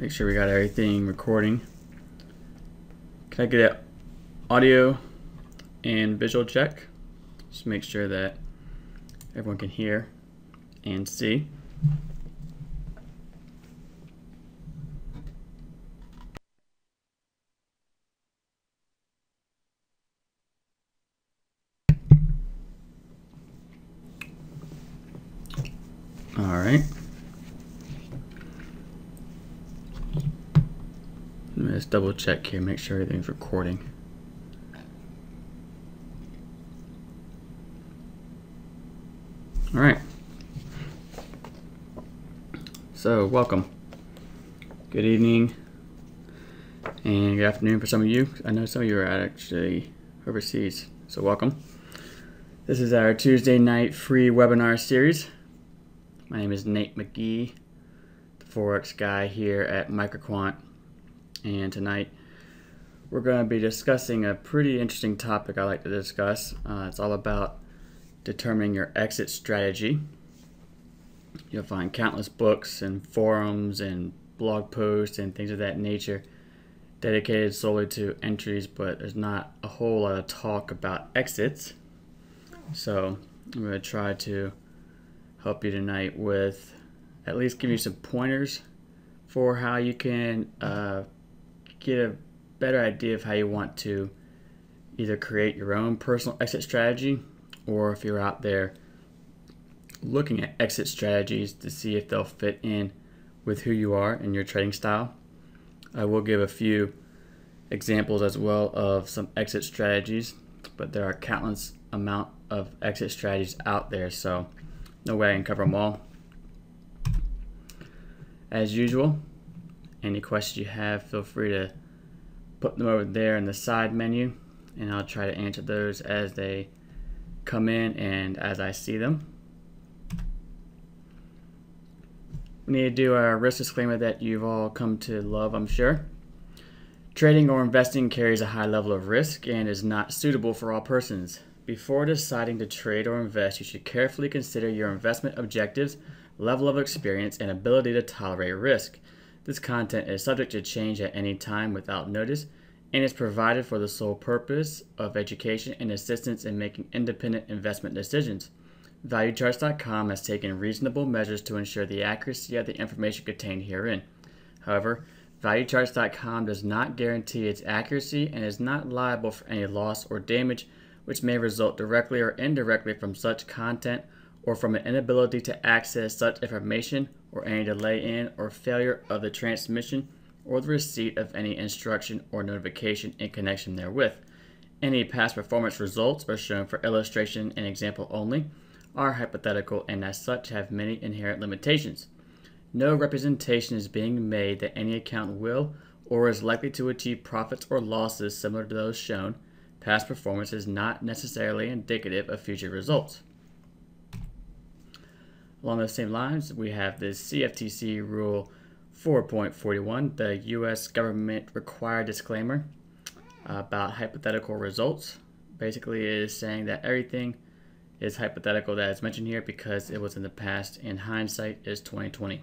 Make sure we got everything recording. Can I get an audio and visual check? Just make sure that everyone can hear and see. All right. Let me just double check here, make sure everything's recording. All right. So, welcome. Good evening and good afternoon for some of you. I know some of you are actually overseas, so welcome. This is our Tuesday night free webinar series. My name is Nate McGee, the Forex guy here at Microquant, and tonight we're going to be discussing a pretty interesting topic I like to discuss. It's all about determining your exit strategy. You'll find countless books and forums and blog posts and things of that nature dedicated solely to entries, but there's not a whole lot of talk about exits. So I'm going to try to help you tonight with at least give you some pointers for how you can get a better idea of how you want to either create your own personal exit strategy, or if you're out there looking at exit strategies to see if they'll fit in with who you are and your trading style. I will give a few examples as well of some exit strategies, but there are countless amount of exit strategies out there, so no way I can cover them all. As usual, any questions you have, feel free to put them over there in the side menu, and I'll try to answer those as they come in and as I see them. We need to do our risk disclaimer that you've all come to love, I'm sure. Trading or investing carries a high level of risk and is not suitable for all persons. Before deciding to trade or invest, you should carefully consider your investment objectives, level of experience, and ability to tolerate risk. This content is subject to change at any time without notice and is provided for the sole purpose of education and assistance in making independent investment decisions. ValueCharts.com has taken reasonable measures to ensure the accuracy of the information contained herein. However, ValueCharts.com does not guarantee its accuracy and is not liable for any loss or damage which may result directly or indirectly from such content or from an inability to access such information or any delay in or failure of the transmission or the receipt of any instruction or notification in connection therewith. Any past performance results are shown for illustration and example only, are hypothetical, and as such have many inherent limitations. No representation is being made that any account will or is likely to achieve profits or losses similar to those shown. Past performance is not necessarily indicative of future results. Along those same lines, we have the CFTC Rule 4.41, the U.S. government required disclaimer about hypothetical results. Basically, it is saying that everything is hypothetical that is mentioned here because it was in the past and hindsight is 2020.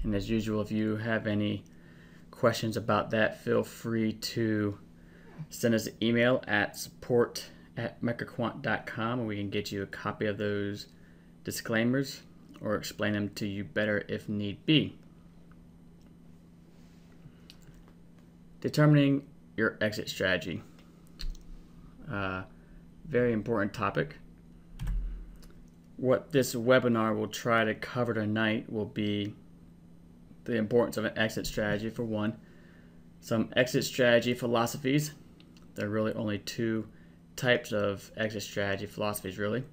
And as usual, if you have any questions about that, feel free to send us an email at support@microquant.com and we can get you a copy of those disclaimers or explain them to you better if need be. Determining your exit strategy. Very important topic. What this webinar will try to cover tonight will be the importance of an exit strategy for one, some exit strategy philosophies. There are really only two types of exit strategy philosophies really.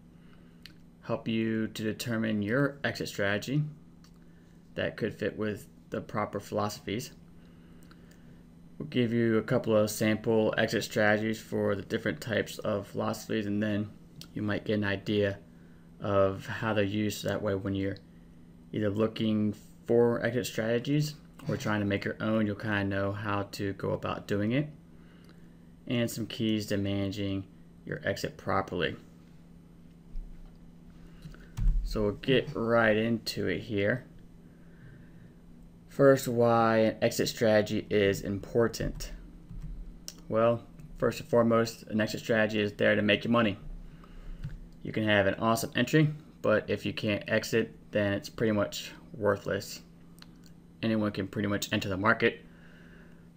Help you to determine your exit strategy that could fit with the proper philosophies. We'll give you a couple of sample exit strategies for the different types of philosophies, and then you might get an idea of how they're used that way when you're either looking for exit strategies or trying to make your own. You'll kind of know how to go about doing it, and some keys to managing your exit properly. So we'll get right into it here. First, why an exit strategy is important. Well, first and foremost, an exit strategy is there to make you money. You can have an awesome entry, but if you can't exit, then it's pretty much worthless. Anyone can pretty much enter the market,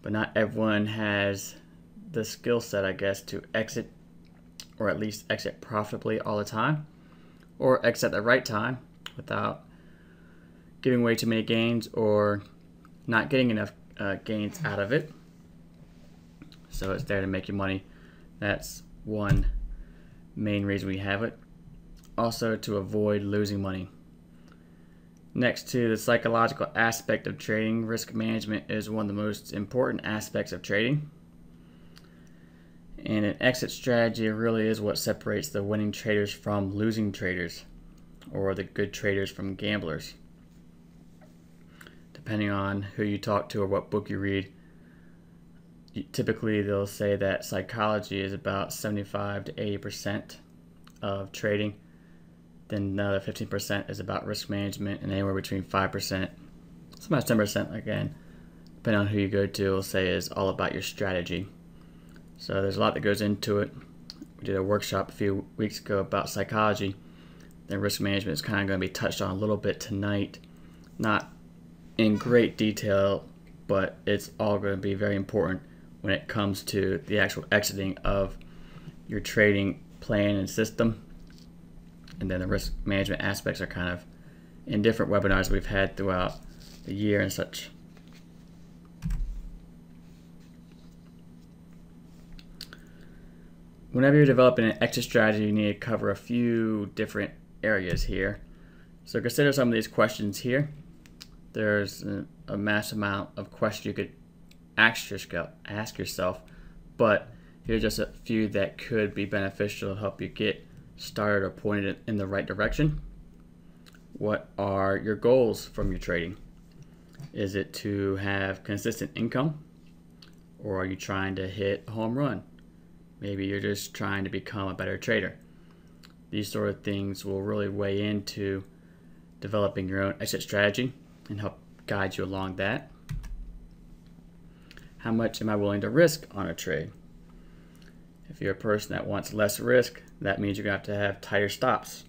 but not everyone has the skill set, I guess, to exit, or at least exit profitably all the time, or exit at the right time without giving away too many gains or not getting enough gains out of it. So it's there to make you money. That's one main reason we have it. Also, to avoid losing money. Next to the psychological aspect of trading, risk management is one of the most important aspects of trading. And an exit strategy really is what separates the winning traders from losing traders, or the good traders from gamblers. Depending on who you talk to or what book you read, typically they'll say that psychology is about 75 to 80% of trading. Then another 15% is about risk management, and anywhere between 5%, sometimes 10% again, depending on who you go to, will say is all about your strategy. So there's a lot that goes into it. We did a workshop a few weeks ago about psychology. Then risk management is kind of going to be touched on a little bit tonight. Not in great detail, but it's all going to be very important when it comes to the actual exiting of your trading plan and system. And then the risk management aspects are kind of in different webinars we've had throughout the year and such. Whenever you're developing an exit strategy, you need to cover a few different areas here. So consider some of these questions here. There's a massive amount of questions you could ask yourself, but here's just a few that could be beneficial to help you get started or pointed in the right direction. What are your goals from your trading? Is it to have consistent income, or are you trying to hit a home run? Maybe you're just trying to become a better trader. These sort of things will really weigh into developing your own exit strategy and help guide you along that. How much am I willing to risk on a trade? If you're a person that wants less risk, that means you're going to have tighter stops.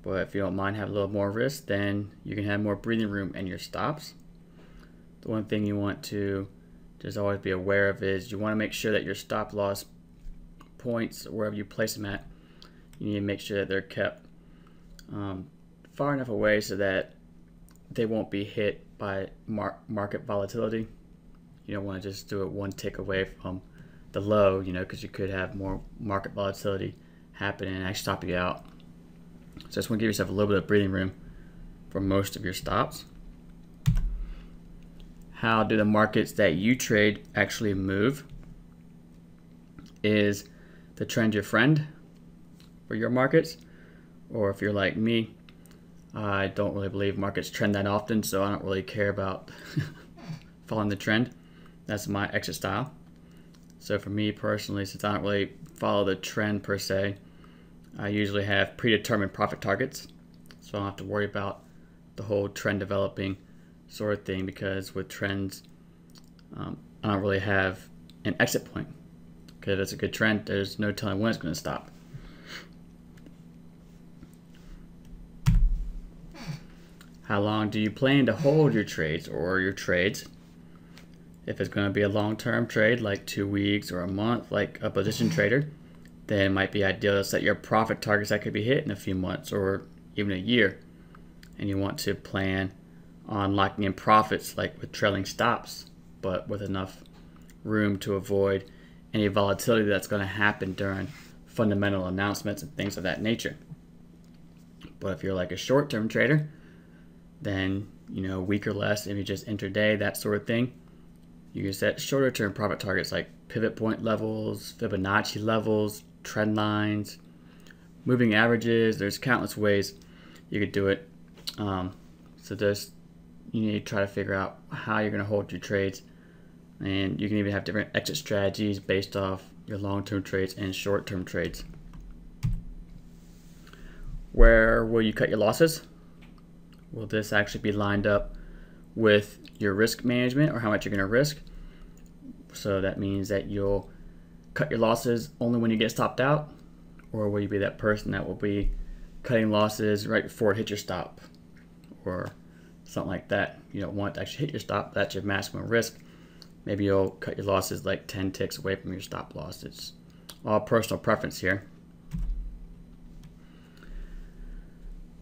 But if you don't mind having a little more risk, then you can have more breathing room in your stops. The one thing you want to just always be aware of is you want to make sure that your stop loss points, wherever you place them at, you need to make sure that they're kept far enough away so that they won't be hit by market volatility. You don't want to just do it one tick away from the low, because you could have more market volatility happen and actually stop you out. So just want to give yourself a little bit of breathing room for most of your stops. How do the markets that you trade actually move? Is the trend your friend for your markets? Or if you're like me, I don't really believe markets trend that often, so I don't really care about following the trend. That's my exit style. So for me personally, since I don't really follow the trend per se, I usually have predetermined profit targets, so I don't have to worry about the whole trend developing sort of thing, because with trends, I don't really have an exit point. Because if it's a good trend, there's no telling when it's going to stop. How long do you plan to hold your trades or your trades? If it's going to be a long-term trade, like 2 weeks or a month, like a position trader, then it might be ideal to set your profit targets that could be hit in a few months or even a year. And you want to plan on locking in profits, like with trailing stops, but with enough room to avoid any volatility that's going to happen during fundamental announcements and things of that nature. But if you're like a short-term trader, then a week or less, if you just intraday, that sort of thing, you can set shorter term profit targets like pivot point levels, Fibonacci levels, trend lines, moving averages. There's countless ways you could do it. So you need to try to figure out how you're going to hold your trades, and you can even have different exit strategies based off your long-term trades and short-term trades. Where will you cut your losses? Will this actually be lined up with your risk management or how much you're going to risk. So that means that you'll cut your losses only when you get stopped out, or will you be that person that will be cutting losses right before it hits your stop or something like that? You don't want to actually hit your stop. That's your maximum risk. Maybe you'll cut your losses like 10 ticks away from your stop loss. It's all personal preference here.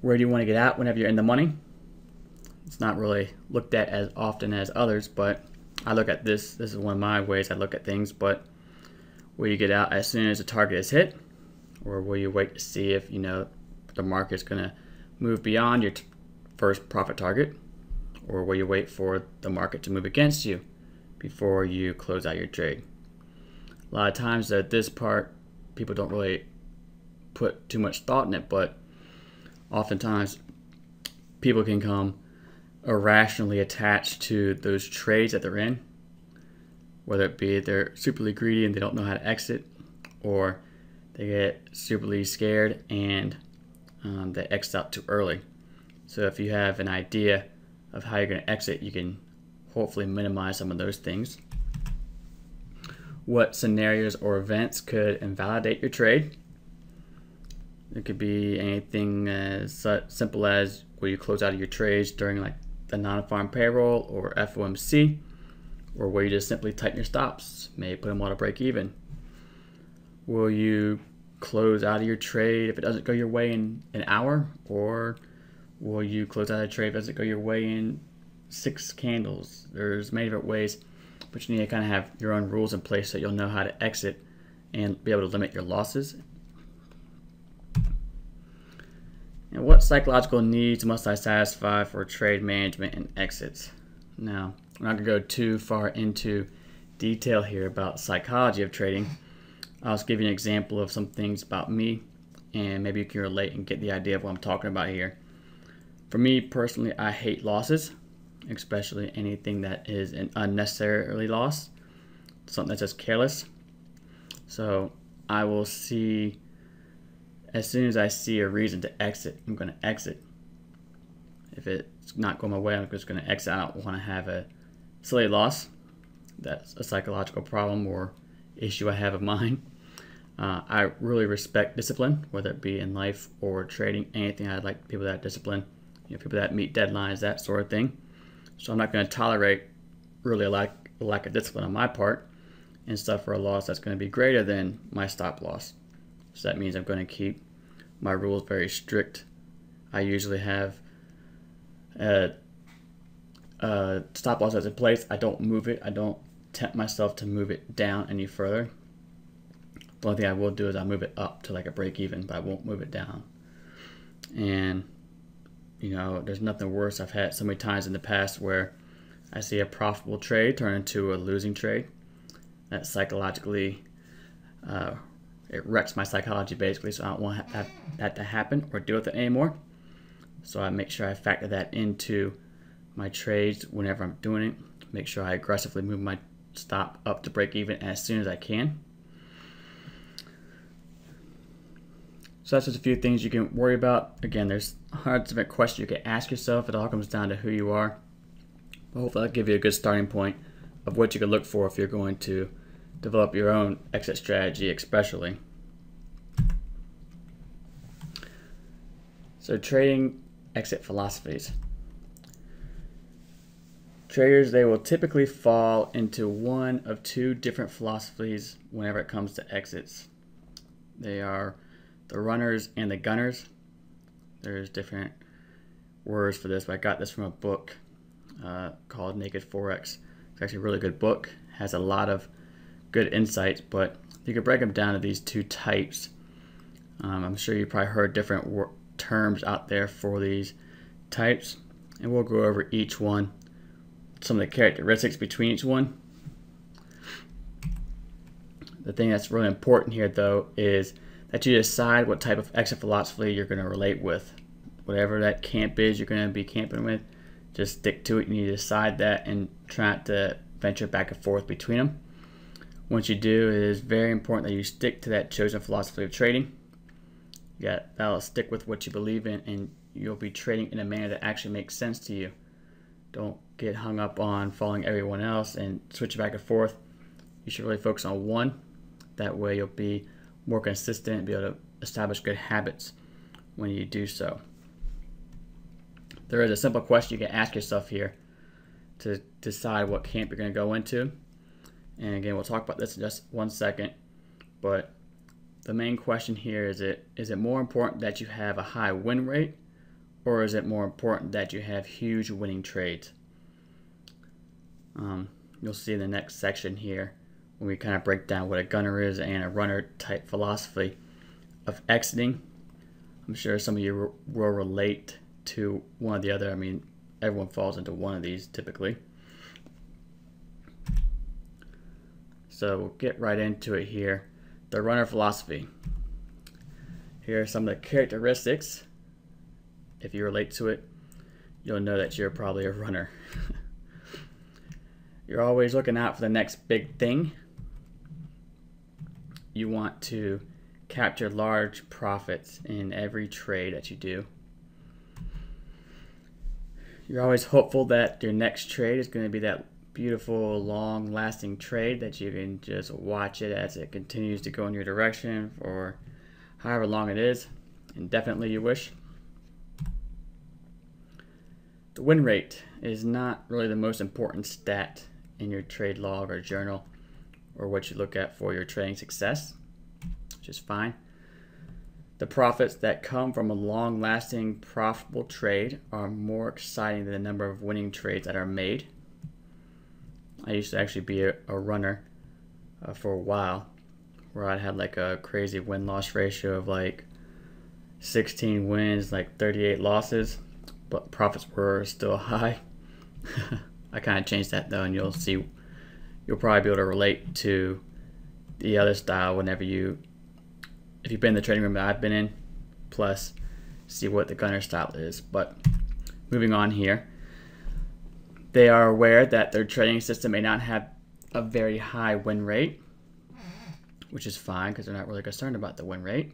Where do you want to get out whenever you're in the money? It's not really looked at as often as others, but I look at this. This is one of my ways I look at things. But will you get out as soon as the target is hit, or will you wait to see if the market's going to move beyond your first profit target, or will you wait for the market to move against you before you close out your trade? A lot of times at this part, people don't really put too much thought in it, but oftentimes people can come irrationally attached to those trades that they're in, whether it be they're superly greedy and they don't know how to exit, or they get superly scared and they exit out too early. So if you have an idea of how you're going to exit, you can hopefully minimize some of those things. What scenarios or events could invalidate your trade? It could be anything as simple as will you close out of your trades during like the non-farm payroll or FOMC, or will you just simply tighten your stops, maybe put them on a break even? Will you close out of your trade if it doesn't go your way in an hour, or will you close out of a trade if it doesn't go your way in 6 candles? There's many different ways, but you need to kind of have your own rules in place so you'll know how to exit and be able to limit your losses. And what psychological needs must I satisfy for trade management and exits? Now, I'm not going to go too far into detail here about psychology of trading. I'll just give you an example of some things about me, and maybe you can relate and get the idea of what I'm talking about here. For me personally, I hate losses, especially anything that is an unnecessary loss, something that's just careless. So I will see, as soon as I see a reason to exit, I'm going to exit. If it's not going my way, I'm just going to exit. I don't want to have a silly loss. That's a psychological problem or issue I have of mine. I really respect discipline, whether it be in life or trading, anything. I like people that discipline, people that meet deadlines, that sort of thing. So I'm not going to tolerate really a lack of discipline on my part and suffer a loss that's going to be greater than my stop loss. So that means I'm going to keep my rules very strict. I usually have a stop loss that's in place. I don't move it. I don't tempt myself to move it down any further. The only thing I will do is I'll move it up to like a break even, but I won't move it down. And there's nothing worse. I've had so many times in the past where I see a profitable trade turn into a losing trade. That psychologically, it wrecks my psychology basically, so I don't want that to happen or deal with it anymore. So I make sure I factor that into my trades whenever I'm doing it. Make sure I aggressively move my stop up to break even as soon as I can. So that's just a few things you can worry about. Again, there's hundreds of questions you can ask yourself. It all comes down to who you are. But hopefully that'll give you a good starting point of what you can look for if you're going to develop your own exit strategy, especially. So trading exit philosophies. Traders, they will typically fall into one of 2 different philosophies whenever it comes to exits. They are the runners and the gunners. There's different words for this, but I got this from a book called Naked Forex. It's actually a really good book. It has a lot of good insights, but you could break them down to these 2 types. I'm sure you probably heard different terms out there for these types, and we'll go over each one, some of the characteristics between each one. The thing that's really important here though is that you decide what type of exit philosophy you're going to relate with. Whatever that camp is you're going to be camping with, just stick to it. You need to decide that and try not to venture back and forth between them. Once you do, it is very important that you stick to that chosen philosophy of trading. That'll stick with what you believe in, and you'll be trading in a manner that actually makes sense to you. Don't get hung up on following everyone else and switch back and forth. You should really focus on one. That way you'll be more consistent and be able to establish good habits when you do so. There is a simple question you can ask yourself here to decide what camp you're going to go into. And again, we'll talk about this in just 1 second. But the main question here is it more important that you have a high win rate, or is it more important that you have huge winning trades? You'll see in the next section here when we kind of break down what a gunner is and a runner type philosophy of exiting. I'm sure some of you will relate to one or the other. I mean, everyone falls into one of these typically. So we'll get right into it here. The runner philosophy. Here are some of the characteristics. If you relate to it, you'll know that you're probably a runner. You're always looking out for the next big thing. You want to capture large profits in every trade that you do. You're always hopeful that your next trade is going to be that beautiful, long-lasting trade that you can just watch it as it continues to go in your direction for however long it is, indefinitely you wish. The win rate is not really the most important stat in your trade log or journal or what you look at for your trading success, which is fine. The profits that come from a long-lasting, profitable trade are more exciting than the number of winning trades that are made. I used to actually be a runner for a while, where I had like a crazy win-loss ratio of like 16 wins, like 38 losses, but profits were still high. I kind of changed that though, and you'll probably be able to relate to the other style whenever if you've been in the trading room that I've been in, plus see what the gunner style is. But moving on here, they are aware that their trading system may not have a very high win rate, which is fine because they're not really concerned about the win rate.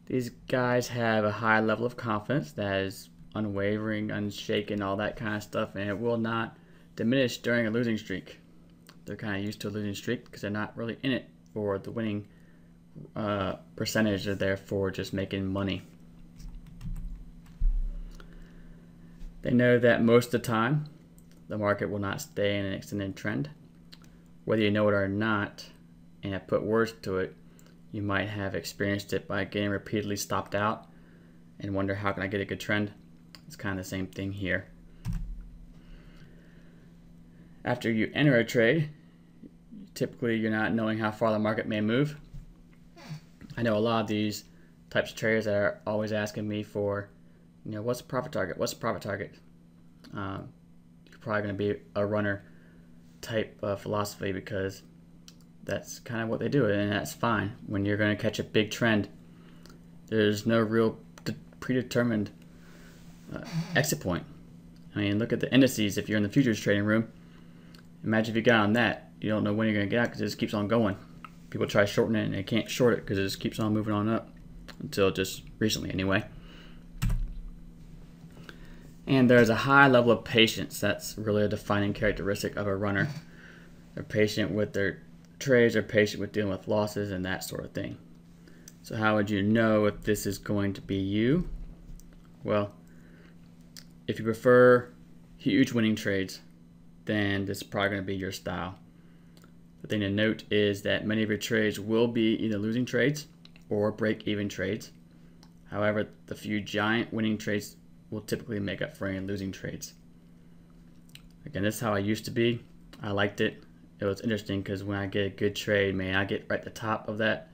These guys have a high level of confidence that is unwavering, unshaken, all that kind of stuff, and it will not diminish during a losing streak. They're kind of used to a losing streak because they're not really in it for the winning percentage. They're there for just making money. They know that most of the time the market will not stay in an extended trend. Whether you know it or not and have put words to it, you might have experienced it by getting repeatedly stopped out and wonder, how can I get a good trend? It's kind of the same thing here. After you enter a trade, typically you're not knowing how far the market may move. I know a lot of these types of traders that are always asking me for, what's the profit target? What's the profit target? You're probably going to be a runner type of philosophy because that's kind of what they do, and that's fine. When you're going to catch a big trend, there's no real predetermined exit point. I mean, look at the indices. If you're in the futures trading room, imagine if you got on that. You don't know when you're going to get out because it just keeps on going. People try shorting it and they can't short it because it just keeps on moving on up, until just recently anyway. And there's a high level of patience. That's really a defining characteristic of a runner. They're patient with their trades, they're patient with dealing with losses and that sort of thing. So how would you know if this is going to be you? Well, if you prefer huge winning trades, then this is probably going to be your style. The thing to note is that many of your trades will be either losing trades or break-even trades. However, the few giant winning trades will typically make up for any losing trades. Again, this is how I used to be. I liked it. It was interesting because when I get a good trade, man, I get right at the top of that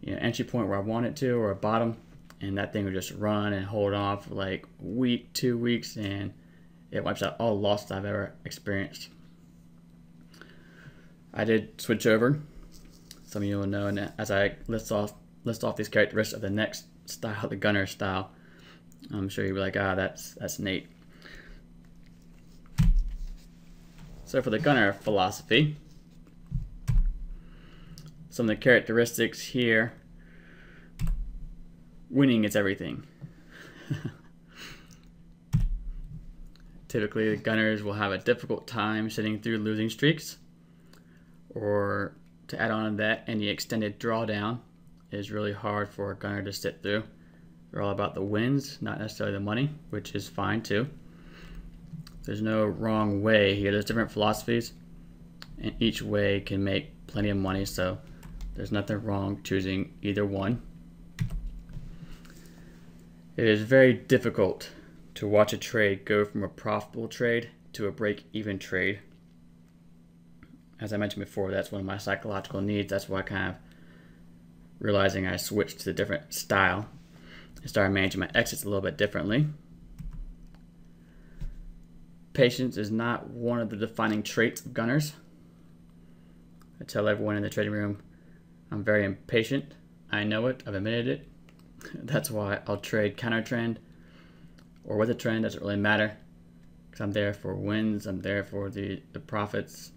entry point where I want it to, or a bottom, and that thing will just run and hold on for like a week, 2 weeks, and it wipes out all the losses I've ever experienced. I did switch over. Some of you will know, and as I list off these characteristics of the next style, the gunner style, I'm sure you'll be like, that's Nate. So for the gunner philosophy, some of the characteristics here: winning is everything. typically the gunners will have a difficult time sitting through losing streaks, or to add on to that, any extended drawdown is really hard for a gunner to sit through. They're all about the wins, not necessarily the money, which is fine too. There's no wrong way here. There's different philosophies, and each way can make plenty of money, so there's nothing wrong choosing either one. It is very difficult to watch a trade go from a profitable trade to a break-even trade. As I mentioned before, that's one of my psychological needs. That's why I kind of realizing I switched to a different style and started managing my exits a little bit differently. Patience is not one of the defining traits of gunners. I tell everyone in the trading room, I'm very impatient. I know it, I've admitted it. That's why I'll trade counter trend or with a trend, doesn't really matter. Because I'm there for wins, I'm there for the profits,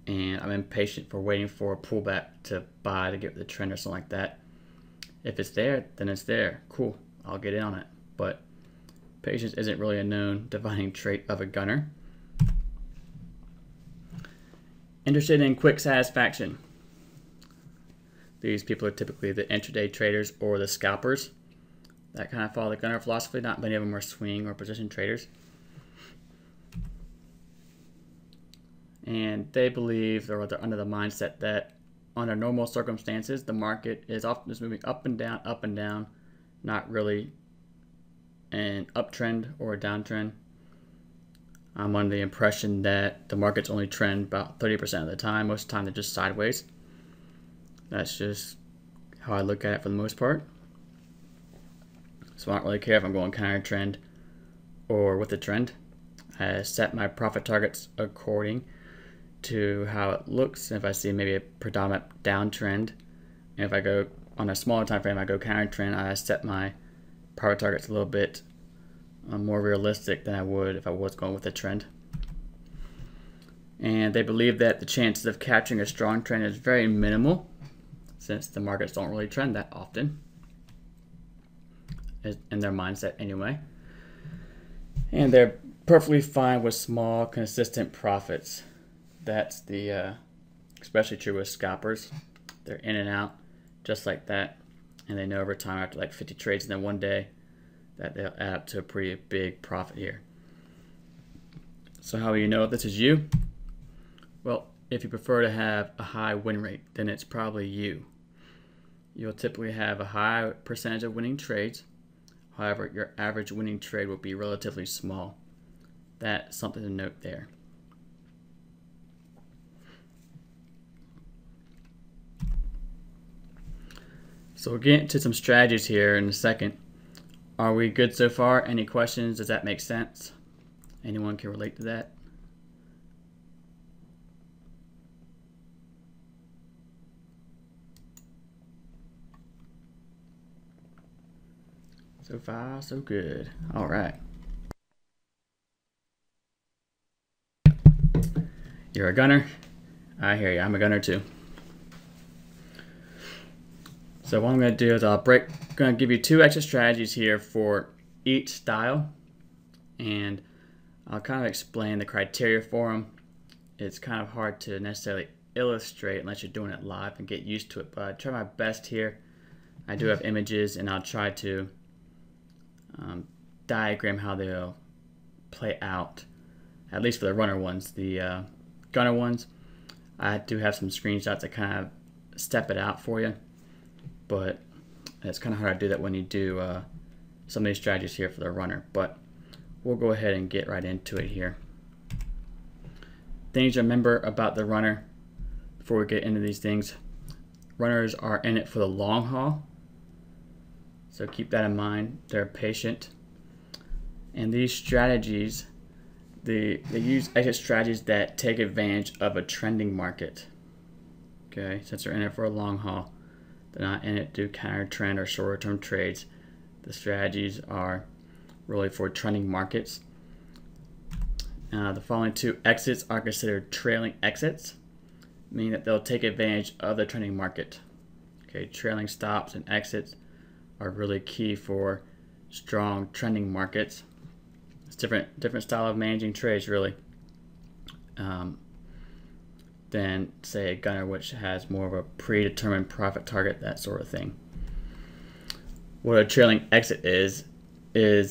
and I'm impatient for waiting for a pullback to buy to get the trend or something like that. If it's there, then it's there. Cool, I'll get in on it. But patience isn't really a known defining trait of a gunner. Interested in quick satisfaction. These people are typically the intraday traders or the scalpers that kind of follow the gunner philosophy. Not many of them are swing or position traders. And they believe, or they're under the mindset that under normal circumstances, the market is often just moving up and down, not really an uptrend or a downtrend. I'm under the impression that the markets only trend about 30% of the time. Most of the time they're just sideways. That's just how I look at it for the most part. So I don't really care if I'm going counter trend or with the trend. I set my profit targets according to how it looks. If I see maybe a predominant downtrend, and if I go on a smaller time frame, I go counter trend, I set my profit targets a little bit more realistic than I would if I was going with a trend. And they believe that the chances of capturing a strong trend is very minimal, since the markets don't really trend that often, in their mindset anyway. And they're perfectly fine with small, consistent profits. That's the especially true with scalpers. They're in and out just like that, and they know over time after like 50 trades in then one day that they'll add up to a pretty big profit here. So how do you know if this is you? Well, if you prefer to have a high win rate, then it's probably you. You'll typically have a high percentage of winning trades. However, your average winning trade will be relatively small. That's something to note there. So we'll get into some strategies here in a second. Are we good so far? Any questions? Does that make sense? Anyone can relate to that? So far, so good. All right. You're a gunner? I hear you. I'm a gunner too. So what I'm going to do is I'm going to give you 2 extra strategies here for each style, and I'll kind of explain the criteria for them. It's kind of hard to necessarily illustrate unless you're doing it live and get used to it, but I try my best here. I do have images, and I'll try to diagram how they'll play out, at least for the runner ones. The gunner ones, I do have some screenshots that kind of step it out for you, but it's kind of hard to do that when you do some of these strategies here for the runner. But we'll go ahead and get right into it here. Things to remember about the runner before we get into these things. Runners are in it for the long haul, so keep that in mind. They're patient, and these strategies, they use exit strategies that take advantage of a trending market. Okay, since they're in it for a long haul, they're not in it to counter trend or shorter term trades. The strategies are really for trending markets. The following 2 exits are considered trailing exits, meaning that they'll take advantage of the trending market. Okay, trailing stops and exits are really key for strong trending markets. It's different style of managing trades, really, than say a gunner, which has more of a predetermined profit target, that sort of thing. What a trailing exit is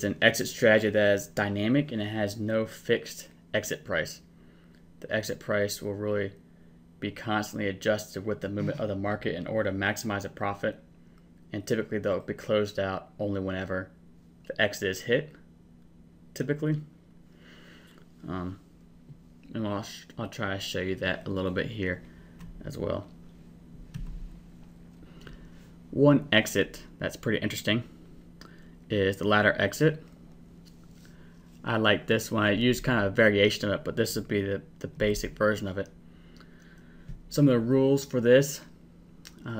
an exit strategy that is dynamic and it has no fixed exit price. The exit price will really be constantly adjusted with the movement of the market in order to maximize a profit, and typically they'll be closed out only whenever the exit is hit, typically. And I'll try to show you that a little bit here as well. One exit that's pretty interesting is the ladder exit. I like this one. I use kind of a variation of it, but this would be the basic version of it. Some of the rules for this: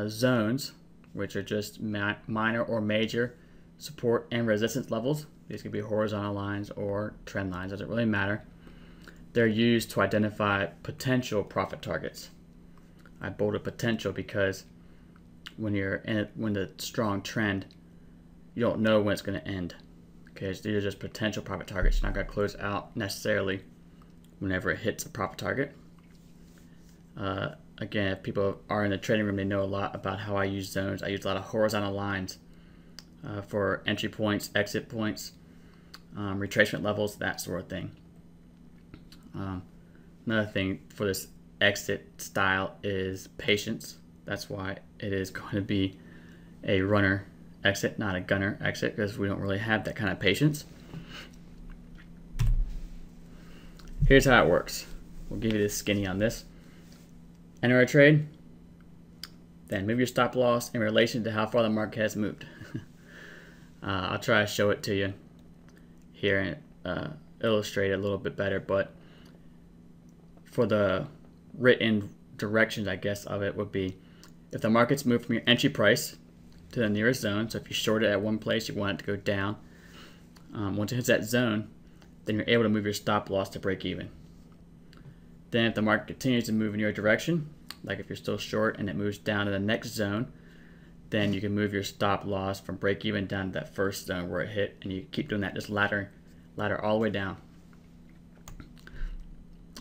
zones, which are just minor or major support and resistance levels. These could be horizontal lines or trend lines, doesn't really matter. They're used to identify potential profit targets. I bolded potential because when the strong trend, you don't know when it's going to end. Okay, so these are just potential profit targets. You're not going to close out necessarily whenever it hits a profit target. Again, if people are in the trading room, they know a lot about how I use zones. I use a lot of horizontal lines for entry points, exit points, retracement levels, that sort of thing. Another thing for this exit style is patience. That's why it is going to be a runner exit, not a gunner exit, because we don't really have that kind of patience. Here's how it works. We'll give you the skinny on this. Enter a trade, then move your stop loss in relation to how far the market has moved. I'll try to show it to you here and illustrate it a little bit better, but for the written directions, I guess, of it would be if the market's moved from your entry price to the nearest zone. So if you short it at one place, you want it to go down. Once it hits that zone, then you're able to move your stop loss to break even. Then if the market continues to move in your direction, like if you're still short and it moves down to the next zone, then you can move your stop loss from break even down to that first zone where it hit, and you keep doing that, just ladder all the way down.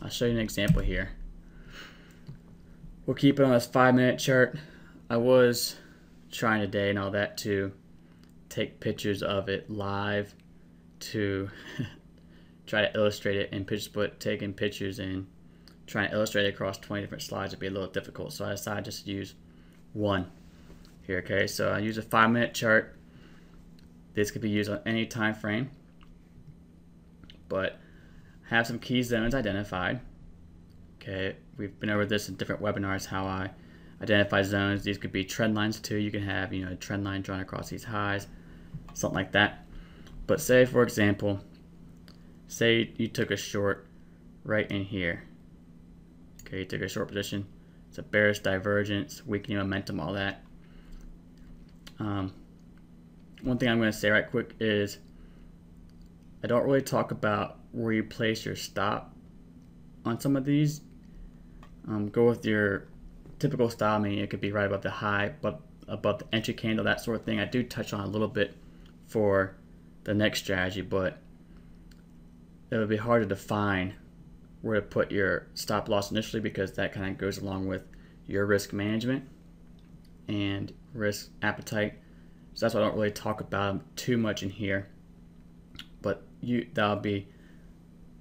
I'll show you an example here. We'll keep it on this 5-minute chart. I was trying today and all that to take pictures of it live to try to illustrate it in pitch, but taking pictures and trying to illustrate it across 20 different slides would be a little difficult, so I decided just to use one here. Okay, so I use a 5-minute chart. This could be used on any time frame, but have some key zones identified. Okay, we've been over this in different webinars, how I identify zones. These could be trend lines too. You can have, a trend line drawn across these highs, something like that. But say, for example, say you took a short right in here. Okay, you took a short position. It's a bearish divergence, weakening momentum, all that. One thing I'm going to say right quick is I don't really talk about where you place your stop on some of these. Go with your typical style, meaning it could be right above the high, but above the entry candle, that sort of thing. I do touch on a little bit for the next strategy, but it would be hard to define where to put your stop loss initially, because that kind of goes along with your risk management and risk appetite. So that's why I don't really talk about them too much in here, but that'll be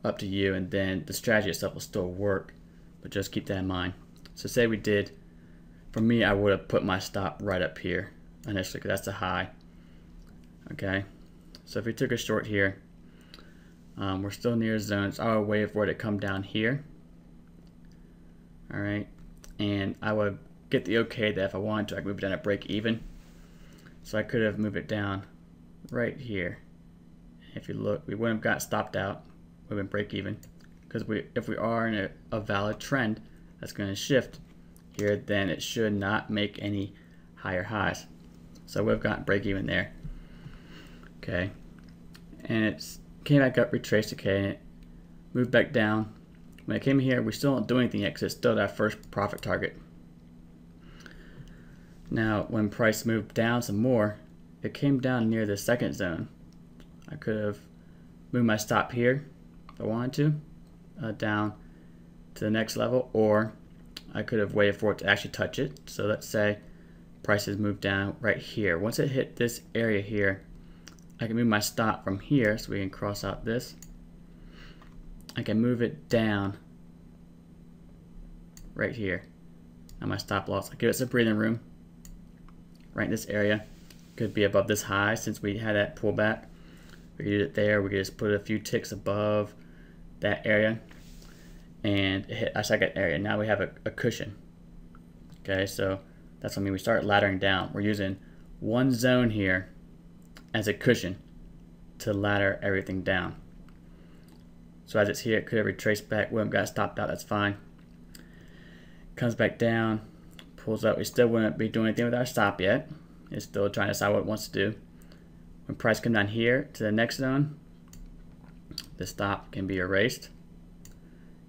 up to you, and then the strategy itself will still work, but just keep that in mind. So say we did, for me, I would have put my stop right up here initially, because that's a high. Okay, so if we took a short here, we're still near zones. I would wait for it to come down here. All right, and I would get the okay that if I wanted to, I could move it down at break even. So I could have moved it down right here. If you look, we wouldn't have got stopped out. We've been break even, because if we are in a valid trend that's going to shift here, then it should not make any higher highs. So we've got break even there. Okay, and it came back up, retraced, okay, and it moved back down. When it came here, we still don't do anything yet because it's still that first profit target. Now, when price moved down some more, it came down near the second zone. I could have move my stop here if I wanted to, down to the next level, or I could have waited for it to actually touch it. So let's say prices move down right here. Once it hit this area here, I can move my stop from here, so we can cross out this. I can move it down right here. Now my stop loss, I give it some breathing room right in this area. Could be above this high since we had that pullback. We could do it there. We could just put a few ticks above that area and hit our second area. Now we have a cushion. Okay, so that's what I mean. We start laddering down. We're using one zone here as a cushion to ladder everything down. So as it's here, it could have retraced back. We haven't got stopped out. That's fine. Comes back down, pulls up. We still wouldn't be doing anything with our stop yet. It's still trying to decide what it wants to do. When price comes down here to the next zone, the stop can be erased,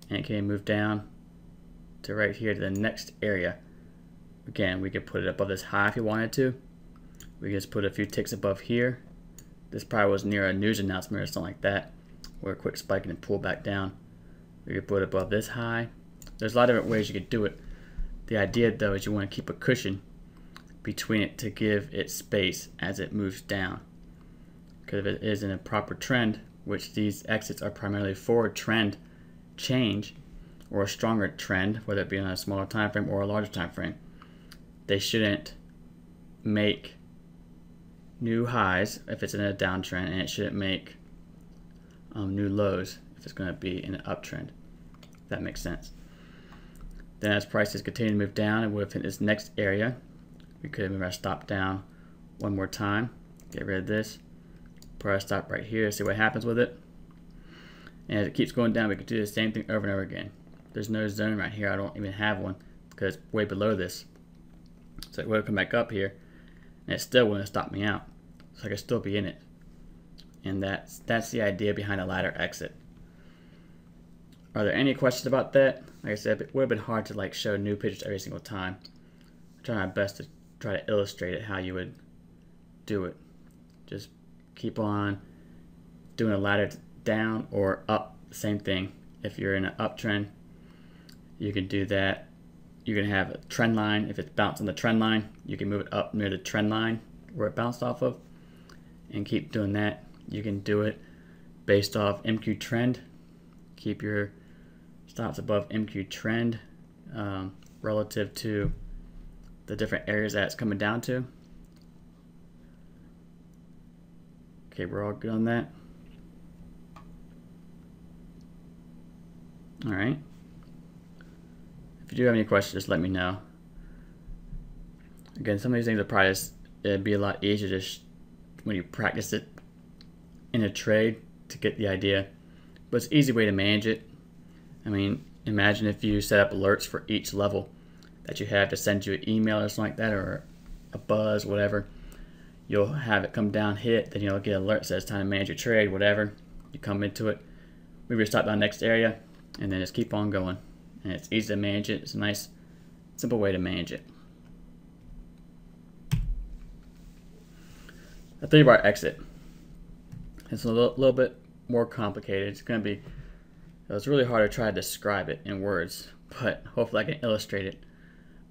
and it can move down to right here to the next area. Again, we could put it above this high if you wanted to. We can just put a few ticks above here. This probably was near a news announcement or something like that, where a quick spike and then pull back down. We could put it above this high. There's a lot of different ways you could do it. The idea though is you want to keep a cushion between it to give it space as it moves down. Because if it is in a proper trend, which these exits are primarily for a trend change or a stronger trend, whether it be on a smaller time frame or a larger time frame, they shouldn't make new highs if it's in a downtrend, and it shouldn't make new lows if it's going to be in an uptrend. If that makes sense. Then as prices continue to move down and we'll hit this next area, we could move our stop down one more time, get rid of this, put our stop right here, see what happens with it. And as it keeps going down, we can do the same thing over and over again. There's no zone right here. I don't even have one because it's way below this. So it will come back up here, and it still wouldn't stop me out. So I could still be in it. And that's the idea behind a ladder exit. Are there any questions about that? Like I said, it would have been hard to like show new pictures every single time. I'm trying my best to try to illustrate it how you would do it. Just keep on doing a ladder down or up, same thing. If you're in an uptrend, you can do that. You can have a trend line. If it's bounced on the trend line, you can move it up near the trend line where it bounced off of and keep doing that. You can do it based off MQ trend. Keep your stops above MQ trend relative to the different areas that it's coming down to. Okay, we're all good on that. All right. If you do have any questions, just let me know. Again, some of these things are probably it'd be a lot easier just when you practice it in a trade to get the idea. But it's an easy way to manage it. I mean, imagine if you set up alerts for each level that you have to send you an email or something like that, or a buzz, whatever. You'll have it come down, hit, then you'll get an alert that says time to manage your trade, whatever. You come into it, move your stop down next area, and then just keep on going. And it's easy to manage it. It's a nice, simple way to manage it. A 3-bar exit. It's a little bit more complicated. It's really hard to try to describe it in words, but hopefully I can illustrate it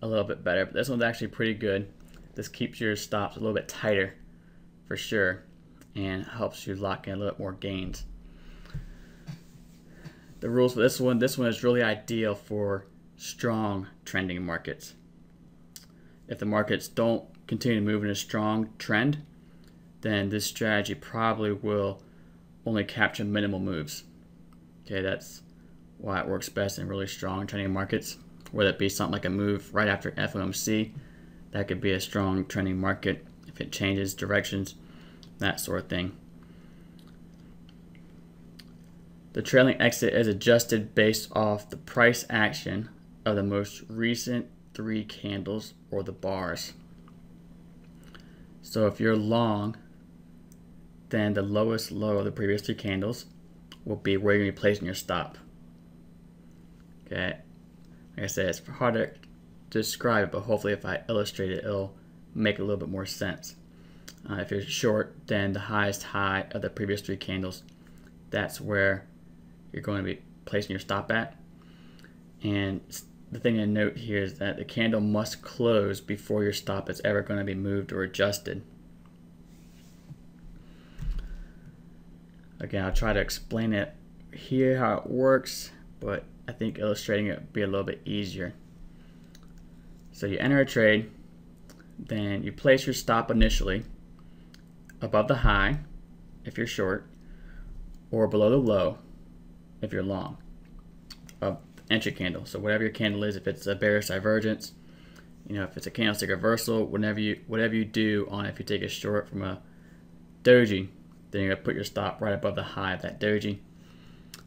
a little bit better. But this one's actually pretty good. This keeps your stops a little bit tighter for sure and helps you lock in a little bit more gains. The rules for this one is really ideal for strong trending markets. If the markets don't continue to move in a strong trend, then this strategy probably will only capture minimal moves. Okay, that's why it works best in really strong trending markets. Whether it be something like a move right after FOMC, that could be a strong trending market if it changes directions, that sort of thing. The trailing exit is adjusted based off the price action of the most recent 3 candles or the bars. So if you're long, then the lowest low of the previous 3 candles will be where you're going to be placing your stop. Okay, like I said, it's hard to describe it, but hopefully if I illustrate it, it'll make a little bit more sense. If you're short, then the highest high of the previous 3 candles that's where you're going to be placing your stop at. And the thing to note here is that the candle must close before your stop is ever going to be moved or adjusted. Again, I'll try to explain it here how it works, but I think illustrating it would be a little bit easier. So you enter a trade, then you place your stop initially above the high if you're short, or below the low if you're long of the entry candle. So whatever your candle is, if it's a bearish divergence, if it's a candlestick reversal, whatever you do on it, if you take a short from a doji, then you're gonna put your stop right above the high of that doji.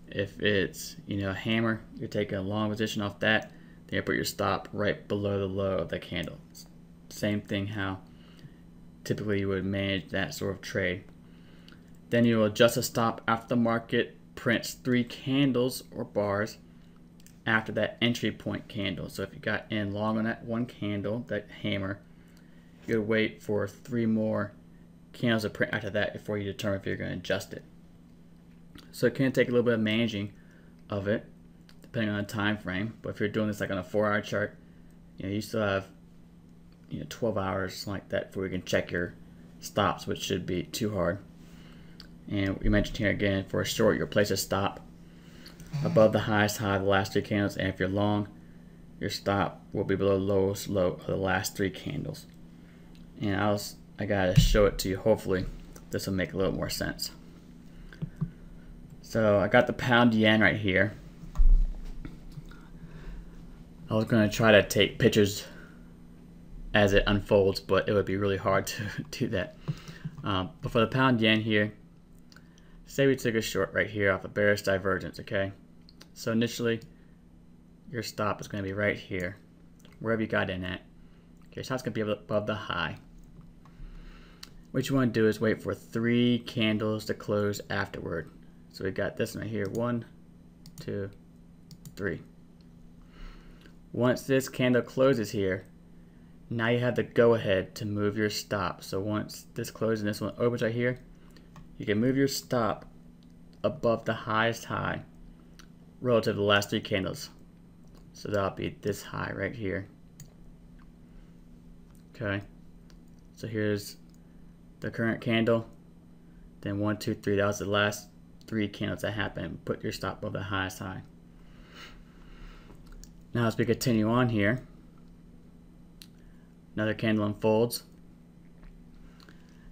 If it's a hammer, you're taking a long position off that, then you put your stop right below the low of the candle. Same thing how typically you would manage that sort of trade. Then you'll adjust the stop after the market prints 3 candles or bars after that entry point candle. So if you got in long on that one candle, that hammer, you would wait for 3 more candles to print after that before you determine if you're going to adjust it. So it can take a little bit of managing of it depending on the time frame, but if you're doing this like on a 4-hour chart, you still have 12 hours like that before you can check your stops, which should be too hard. And we mentioned here again, for a short, you'll place a stop above the highest high of the last 3 candles, and if you're long, your stop will be below the lowest low of the last 3 candles. And I gotta show it to you. Hopefully this will make a little more sense. So I got the pound yen right here. I was going to try to take pictures as it unfolds, but it would be really hard to do that. But for the pound yen here, say we took a short right here off a bearish divergence, okay? So initially, your stop is going to be right here, wherever you got in at. Okay, so it's going to be above the high. What you want to do is wait for 3 candles to close afterward. So we got this one right here, 1, 2, 3. Once this candle closes here, now you have the go-ahead to move your stop. So once this closes and this one opens right here, you can move your stop above the highest high relative to the last 3 candles. So that'll be this high right here. Okay, so here's the current candle, then 1, 2, 3, that was the last 3 candles that happened. Put your stop above the highest high. Now as we continue on here, another candle unfolds.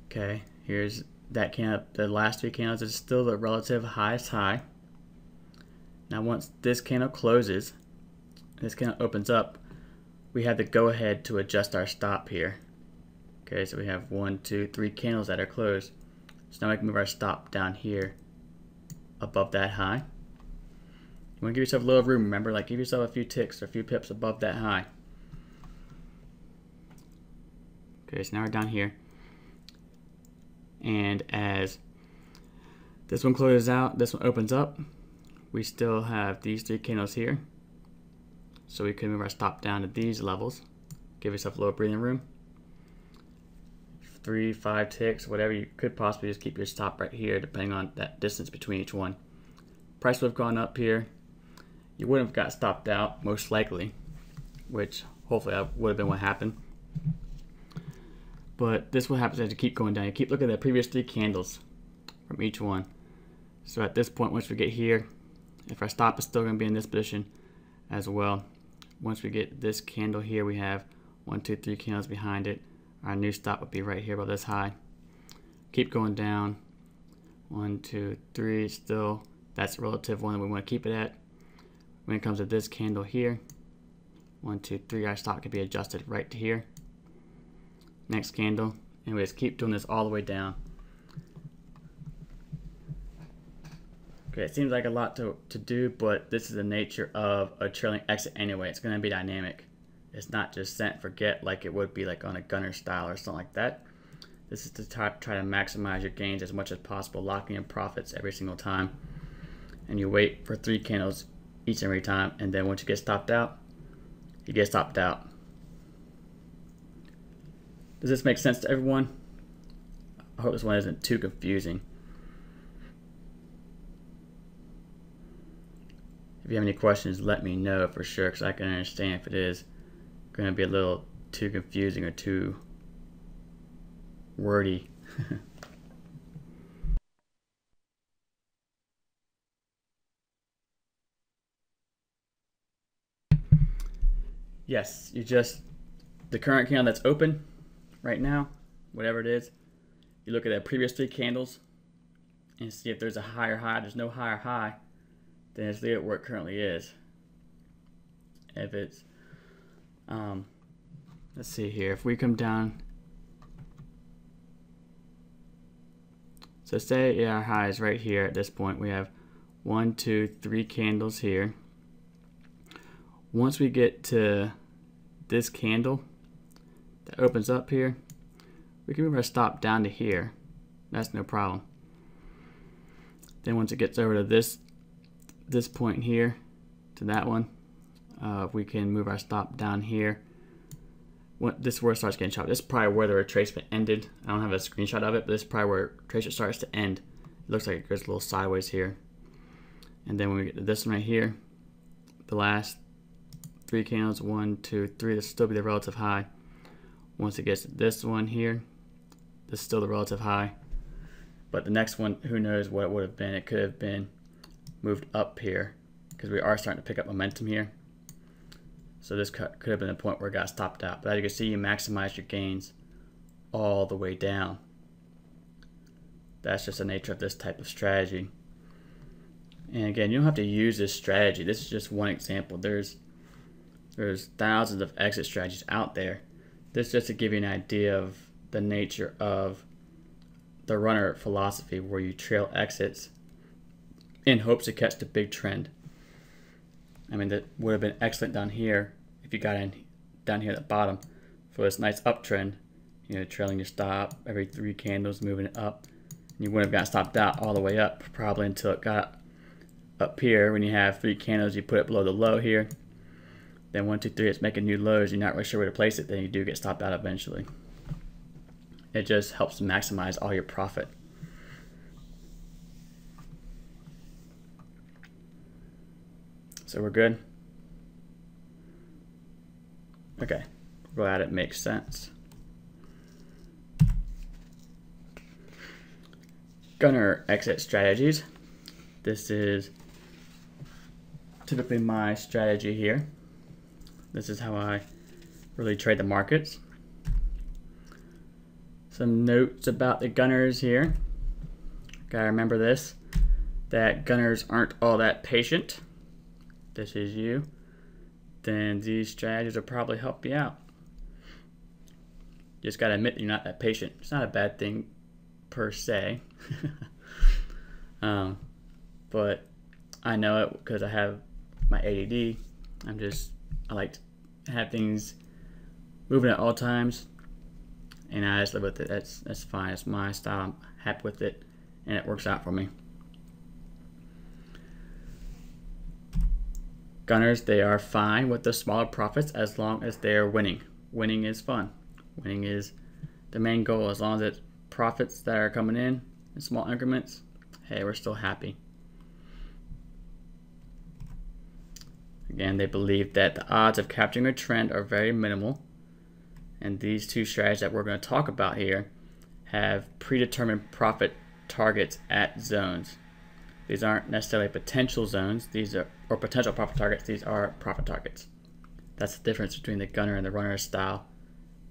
Okay, here's that candle, the last 3 candles is still the relative highest high. Now once this candle closes, this candle opens up, we have the go ahead to adjust our stop here. Okay, so we have 1, 2, 3 candles that are closed. So now we can move our stop down here above that high. You want to give yourself a little room, remember, like give yourself a few ticks or a few pips above that high. Okay, so now we're down here. And as this one closes out, this one opens up, we still have these 3 candles here. So we can move our stop down to these levels. Give yourself a little breathing room. 3, 5 ticks, whatever, you could possibly just keep your stop right here depending on that distance between each one. Price would have gone up here. You wouldn't have got stopped out, most likely, which hopefully that would have been what happened. But this what happens as you keep going down. You keep looking at the previous 3 candles from each one. So at this point, once we get here, if our stop is still going to be in this position as well, once we get this candle here, we have 1, 2, 3 candles behind it. Our new stop would be right here above this high. Keep going down. 1, 2, 3, still. That's the relative one that we want to keep it at. When it comes to this candle here, 1, 2, 3, our stop can be adjusted right to here. Next candle. And we just keep doing this all the way down. Okay, it seems like a lot to do, but this is the nature of a trailing exit anyway. It's going to be dynamic. It's not just set and forget like it would be like on a gunner style or something like that. This is to try to maximize your gains as much as possible, locking in profits every single time. And you wait for 3 candles each and every time, and then once you get stopped out, you get stopped out. Does this make sense to everyone? I hope this one isn't too confusing. If you have any questions, let me know for sure, because I can understand if it is going to be a little too confusing or too wordy. Yes, the current candle that's open right now, whatever it is, you look at the previous 3 candles and see if there's a higher high. There's no higher high, then just leave it where it currently is. If it's, let's see here, if we come down, so say our high is right here at this point. We have 1, 2, 3 candles here. Once we get to this candle that opens up here, we can move our stop down to here. That's no problem. Then once it gets over to this point here, to that one, we can move our stop down here. This is where it starts getting choppy. This is probably where the retracement ended. I don't have a screenshot of it, but this is probably where retracement starts to end. It looks like it goes a little sideways here. And then when we get to this one right here, the last 3 candles, 1, 2, 3, this will still be the relative high. Once it gets to this one here, this is still the relative high. But the next one, who knows what it would have been. It could have been moved up here, because we are starting to pick up momentum here. So this could have been a point where it got stopped out. But as you can see, you maximize your gains all the way down. That's just the nature of this type of strategy. And again, you don't have to use this strategy. This is just one example. There's thousands of exit strategies out there. This is just to give you an idea of the nature of the runner philosophy, where you trail exits in hopes to catch the big trend. I mean, that would have been excellent down here if you got in down here at the bottom for this nice uptrend, you know, trailing your stop every 3 candles, moving it up. And you wouldn't have got stopped out all the way up probably until it got up here. When you have 3 candles, you put it below the low here. Then 1, 2, 3, it's making new lows. You're not really sure where to place it. Then you do get stopped out eventually. It just helps to maximize all your profit. So we're good? Okay, glad it makes sense. Gunner exit strategies. This is typically my strategy here. This is how I really trade the markets. Some notes about the gunners here. Gotta remember this, that gunners aren't all that patient. This is you. Then these strategies will probably help you out. Just gotta admit that you're not that patient. It's not a bad thing per se. But I know it because I have my ADD. I like to have things moving at all times, and I just live with it. That's fine. It's my style. I'm happy with it, and it works out for me. Gunners, they are fine with the smaller profits as long as they are winning. Winning is fun. Winning is the main goal. As long as it's profits that are coming in small increments, hey, we're still happy. Again, they believe that the odds of capturing a trend are very minimal, and these 2 strategies that we're going to talk about here have predetermined profit targets at zones. These aren't necessarily potential zones, or potential profit targets. These are profit targets. That's the difference between the gunner and the runner style.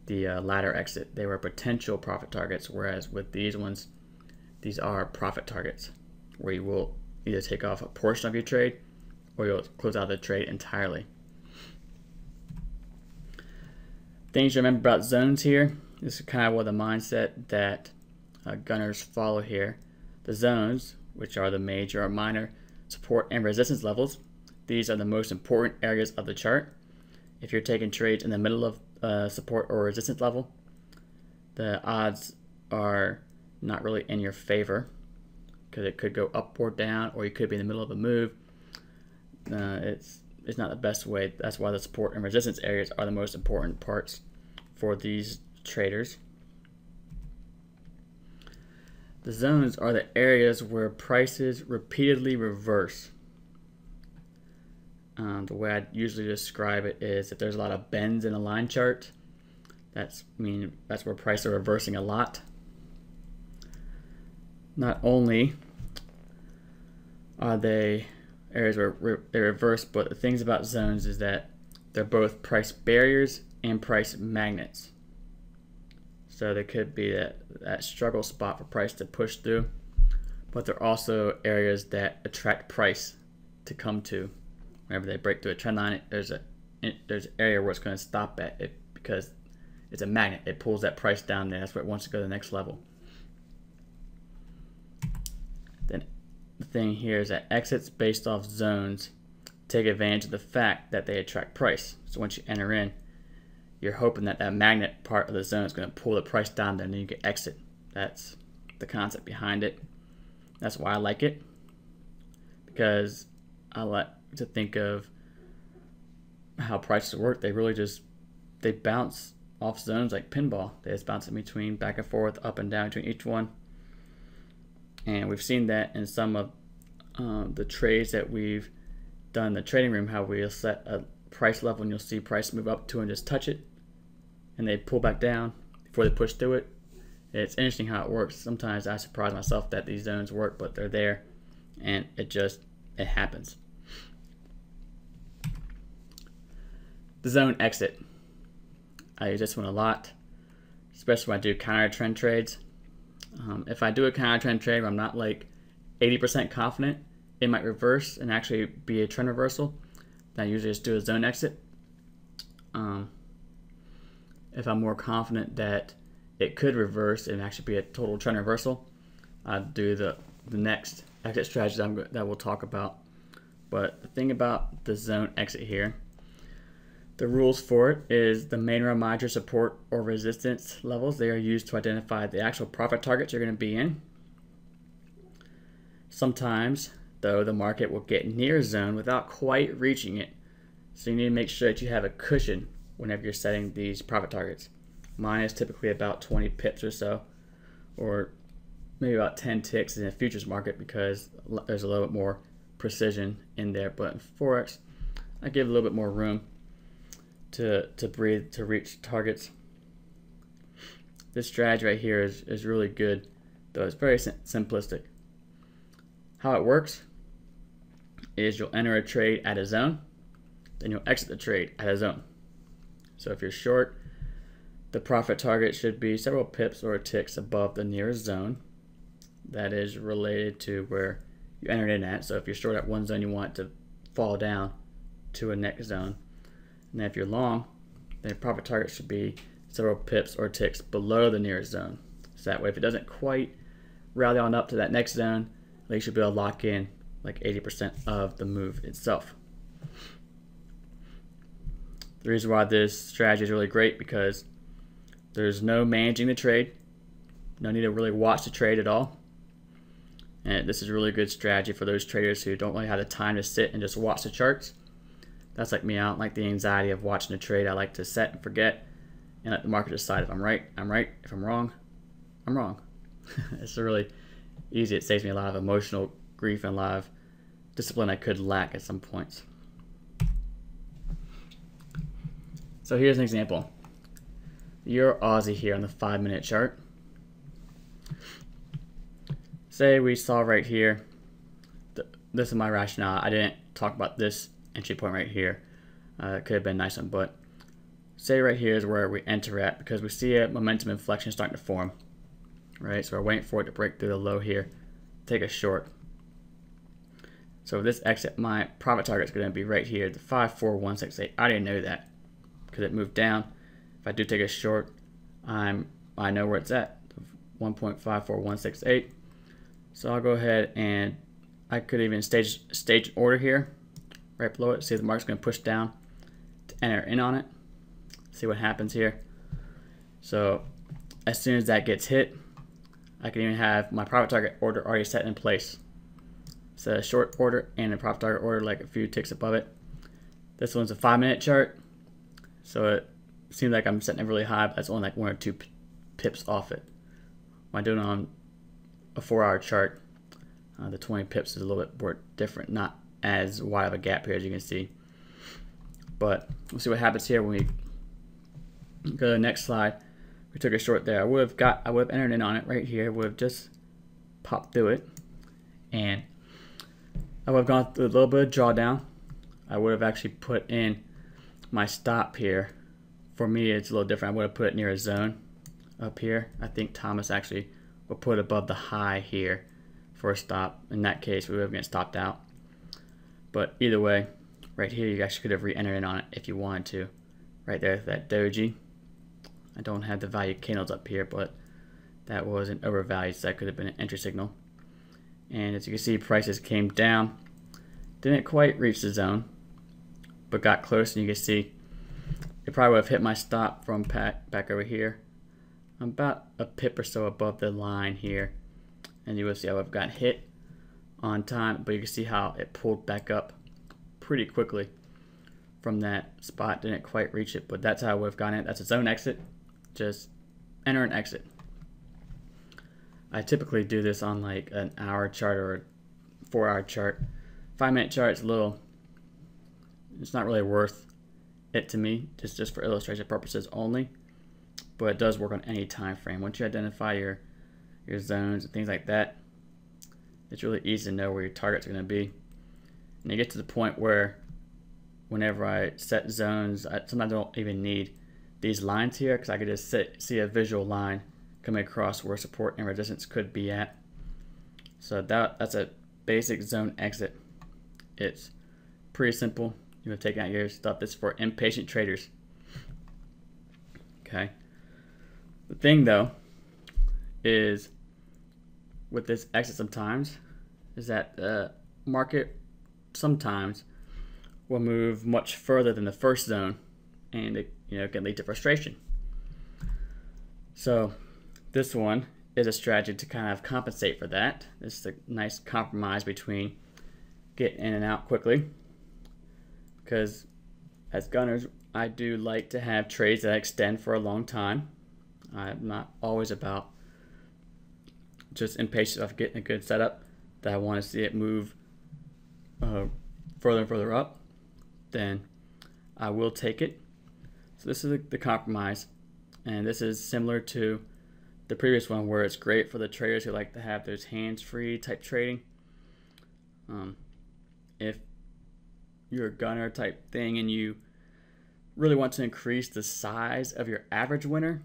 The ladder exit, they were potential profit targets, whereas with these ones, these are profit targets, where you will either take off a portion of your trade or you'll close out the trade entirely. Things to remember about zones here. This is kind of what the mindset that gunners follow here. The zones, which are the major or minor support and resistance levels, these are the most important areas of the chart. If you're taking trades in the middle of support or resistance level, the odds are not really in your favor, because it could go up or down, or you could be in the middle of a move. It's not the best way. That's why the support and resistance areas are the most important parts for these traders. The zones are the areas where prices repeatedly reverse. The way I usually describe it is if there's a lot of bends in a line chart, that's where prices are reversing a lot. Not only are they areas where they reverse, but the things about zones is that they're both price barriers and price magnets. So there could be that struggle spot for price to push through, but they're also areas that attract price to come to. Whenever they break through a trend line, there's an area where it's going to stop at it because it's a magnet. It pulls that price down there. That's where it wants to go to the next level. Then the thing here is that exits based off zones take advantage of the fact that they attract price. So once you enter in, you're hoping that that magnet part of the zone is going to pull the price down there and then you can exit. That's the concept behind it. That's why I like it, because I like to think of how prices work. They really they bounce off zones like pinball. They just bounce in between, back and forth, up and down between each one. And we've seen that in some of the trades that we've done in the trading room, how we'll set a price level and you'll see price move up to and just touch it, and they pull back down before they push through it. It's interesting how it works. Sometimes I surprise myself that these zones work, but they're there, and it happens. The zone exit. I use this one a lot, especially when I do counter trend trades. If I do a counter trend trade where I'm not like 80% confident it might reverse and actually be a trend reversal, then I usually just do a zone exit. If I'm more confident that it could reverse and actually be a total trend reversal, I'd do the next exit strategy that we'll talk about. But the thing about the zone exit here, the rules for it is the main or minor support or resistance levels. They are used to identify the actual profit targets you're going to be in. Sometimes, though, the market will get near a zone without quite reaching it. So you need to make sure that you have a cushion whenever you're setting these profit targets. Mine is typically about 20 pips or so, or maybe about 10 ticks in the futures market because there's a little bit more precision in there. But in Forex, I give a little bit more room to breathe, to reach targets. This strategy right here is really good, though it's very simplistic. How it works is you'll enter a trade at a zone, then you'll exit the trade at a zone. So if you're short, the profit target should be several pips or ticks above the nearest zone that is related to where you entered in at. So if you're short at one zone, you want it to fall down to a next zone. And then if you're long, then your profit target should be several pips or ticks below the nearest zone. So that way, if it doesn't quite rally on up to that next zone, at least you'll be able to lock in like 80% of the move itself. The reason why this strategy is really great because there's no managing the trade, no need to really watch the trade at all. And this is a really good strategy for those traders who don't really have the time to sit and just watch the charts. That's like me. I don't like the anxiety of watching a trade. I like to set and forget and let the market decide. If I'm right, I'm right. If I'm wrong, I'm wrong. It's really easy. It saves me a lot of emotional grief and a lot of discipline I could lack at some points. So here's an example. Euro Aussie here on the 5-minute chart. Say we saw right here, this is my rationale. I didn't talk about this entry point right here. It could have been a nice one, but say right here is where we enter at because we see a momentum inflection starting to form. Right, so we're waiting for it to break through the low here, take a short. So this exit, my profit target is going to be right here, the 54168. I didn't know that because it moved down. If I do take a short, I know where it's at, 1.54168. So I'll go ahead and I could even stage order here, right below it. See if the market's going to push down to enter in on it. See what happens here. So as soon as that gets hit, I can even have my profit target order already set in place. So a short order and a profit target order like a few ticks above it. This one's a 5-minute chart, so it seems like I'm setting it really high, but that's only like 1 or 2 pips off it. When I do it on a 4-hour chart, the 20 pips is a little bit more different, not as wide of a gap here as you can see. But we'll see what happens here when we go to the next slide. We took a short there. I would have entered in on it right here. Would have just popped through it, and I would have gone through a little bit of drawdown. I would have actually put in my stop here. For me, it's a little different. I would have put it near a zone up here. I think Thomas actually will put above the high here for a stop. In that case, we would have been stopped out. But either way, right here, you actually could have re-entered in on it if you wanted to. Right there, that doji. I don't have the value candles up here, but that was an overvalued, so that could have been an entry signal. And as you can see, prices came down. Didn't quite reach the zone, but got close, and you can see it probably would have hit my stop from back over here. I'm about a pip or so above the line here, and you will see how I've got hit on time, but you can see how it pulled back up pretty quickly from that spot. Didn't quite reach it, but that's how I would have gotten it. That's a zone exit. Just enter and exit. I typically do this on like an hour chart or a 4-hour chart. 5-minute chart is it's not really worth it to me. It's just for illustration purposes only, but it does work on any time frame. Once you identify your zones and things like that, it's really easy to know where your targets are going to be. And you get to the point where whenever I set zones, sometimes I don't even need these lines here, because I could just see a visual line coming across where support and resistance could be at. So that's a basic zone exit. It's pretty simple. You're taking out your stuff. This is for impatient traders. Okay. The thing though is with this exit sometimes is that the market sometimes will move much further than the first zone, and it can lead to frustration. So this one is a strategy to kind of compensate for that. This is a nice compromise between getting in and out quickly, because as gunners, I do like to have trades that extend for a long time. I'm not always about just impatient of getting a good setup, that I want to see it move further and further up. Then I will take it. So this is the compromise, and this is similar to the previous one, where it's great for the traders who like to have those hands-free type trading. If you're a gunner type thing and you really want to increase the size of your average winner,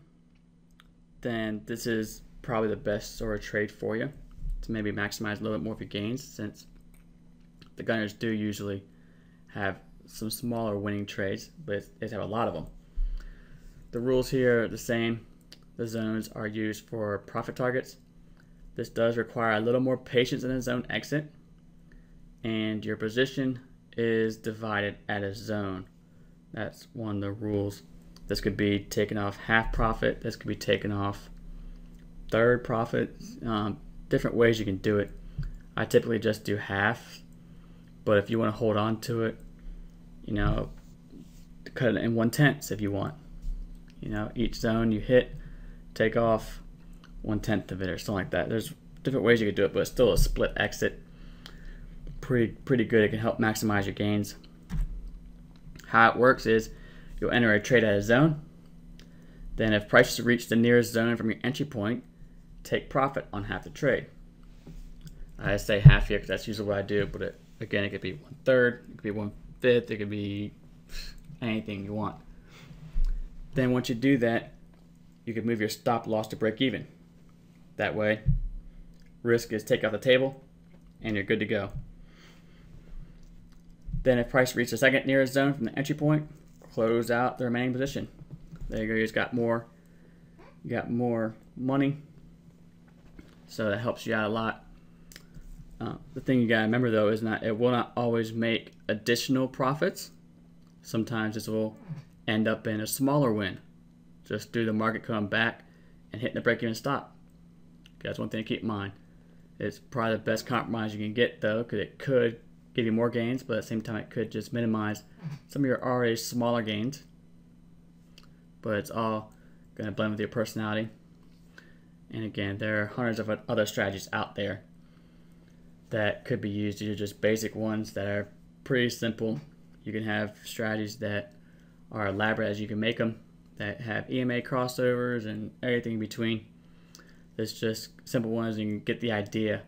then this is probably the best sort of trade for you to maybe maximize a little bit more of your gains, since the gunners do usually have some smaller winning trades, but they have a lot of them. The rules here are the same. The zones are used for profit targets. This does require a little more patience in a zone exit, and your position is divided at a zone. That's one of the rules. This could be taken off half profit. This could be taken off third profit. Different ways you can do it. I typically just do half, but if you want to hold on to it, cut it in 1/10 if you want. Each zone you hit, take off 1/10 of it or something like that. There's different ways you could do it, but it's still a split exit. Pretty good. It can help maximize your gains. How it works is you'll enter a trade at a zone. Then if prices reach the nearest zone from your entry point, take profit on half the trade. I say half here because that's usually what I do, but again, it could be 1/3, it could be 1/5, it could be anything you want. Then once you do that, you can move your stop loss to break even. That way, risk is taken off the table and you're good to go. Then if price reaches the second nearest zone from the entry point, close out the remaining position. There you go, you just got more, money. So that helps you out a lot. The thing you gotta remember though is it will not always make additional profits. Sometimes this will end up in a smaller win, just due to the market coming back and hitting the break-even stop. Okay, that's one thing to keep in mind. It's probably the best compromise you can get though, because it could give you more gains, but at the same time it could just minimize some of your already smaller gains. But it's all going to blend with your personality. And again, there are hundreds of other strategies out there that could be used. These are just basic ones that are pretty simple. You can have strategies that are elaborate as you can make them, that have EMA crossovers and everything in between. It's just simple ones, and you can get the idea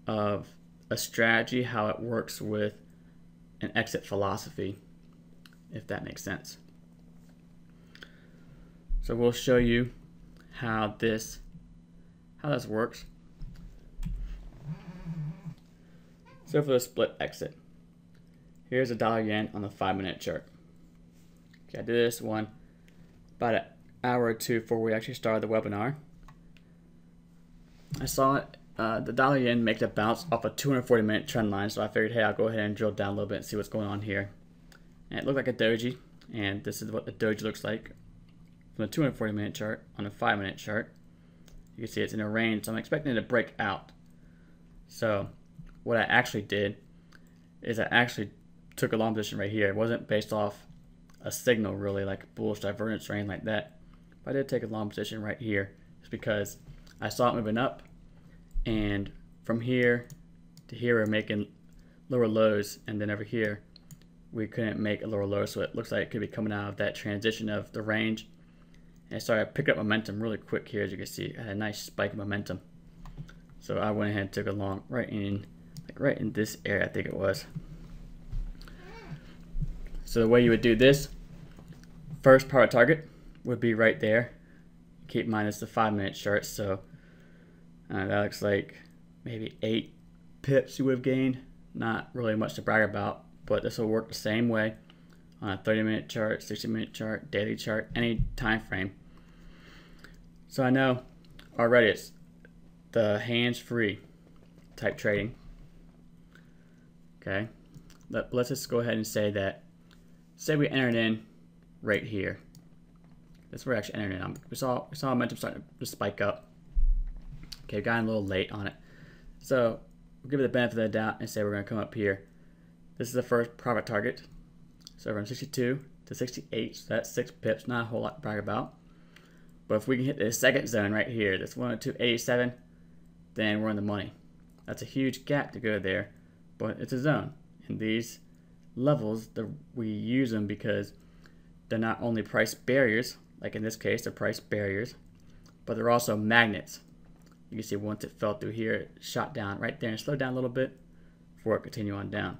of a strategy, how it works with an exit philosophy, if that makes sense. So we'll show you how this works. So for the split exit, here's a $yen on the 5-minute chart. Okay, I did this one about an hour or two before we actually started the webinar. I saw it, the $yen make a bounce off a 240-minute trend line, so I figured, hey, I'll go ahead and drill down a little bit and see what's going on here. And it looked like a doji, and this is what the doji looks like from the 240-minute chart on the 5-minute chart. You can see it's in a range, so I'm expecting it to break out. So what I actually did is I actually took a long position right here. It wasn't based off a signal really, like bullish divergence or anything like that. But I did take a long position right here just because I saw it moving up, and from here to here we're making lower lows, and then over here we couldn't make a lower low, so it looks like it could be coming out of that transition of the range. And it started picking up momentum really quick here. As you can see, I had a nice spike of momentum. So I went ahead and took a long right in this area, I think it was. So the way you would do this, first profit target would be right there. Keep in mind it's the 5-minute chart, so that looks like maybe 8 pips you would have gained. Not really much to brag about, but this will work the same way on a 30-minute chart, 60-minute chart, daily chart, any time frame. So I know already it's the hands-free type trading. Okay, let's just go ahead and say that, say we entered in right here. That's where we actually entered in. We saw momentum starting to spike up. Okay, got in a little late on it. So we'll give it the benefit of the doubt and say we're going to come up here. This is the first profit target. So from 62 to 68, so that's 6 pips, not a whole lot to brag about. But if we can hit the second zone right here, that's 102.87, then we're in the money. That's a huge gap to go there, but it's a zone. And these levels, we use them because they're not only price barriers, like in this case, they're price barriers, but they're also magnets. You can see once it fell through here, it shot down right there and slowed down a little bit before it continued on down.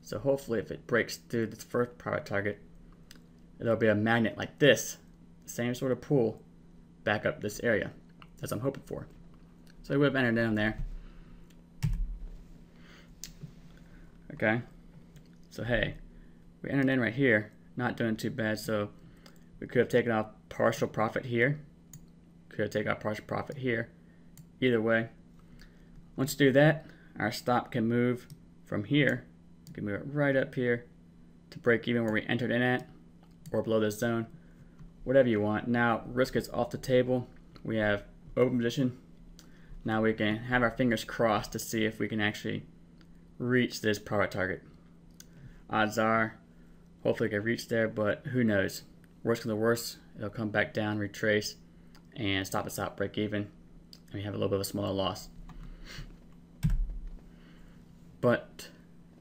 So hopefully if it breaks through this first profit target, there'll be a magnet like this, same sort of pull back up this area. That's what I'm hoping for. So we would have entered in there. Okay, so hey, we entered in right here, not doing too bad, so we could have taken off partial profit here, could have taken off partial profit here. Either way, once you do that, our stop can move from here, we can move it right up here to break even where we entered in at, or below this zone, whatever you want. Now risk is off the table, we have open position. Now we can have our fingers crossed to see if we can actually reach this profit target. Odds are, hopefully we can reach there, but who knows. Worst of the worst, it'll come back down, retrace, and stop us out, break even, and we have a little bit of a smaller loss. But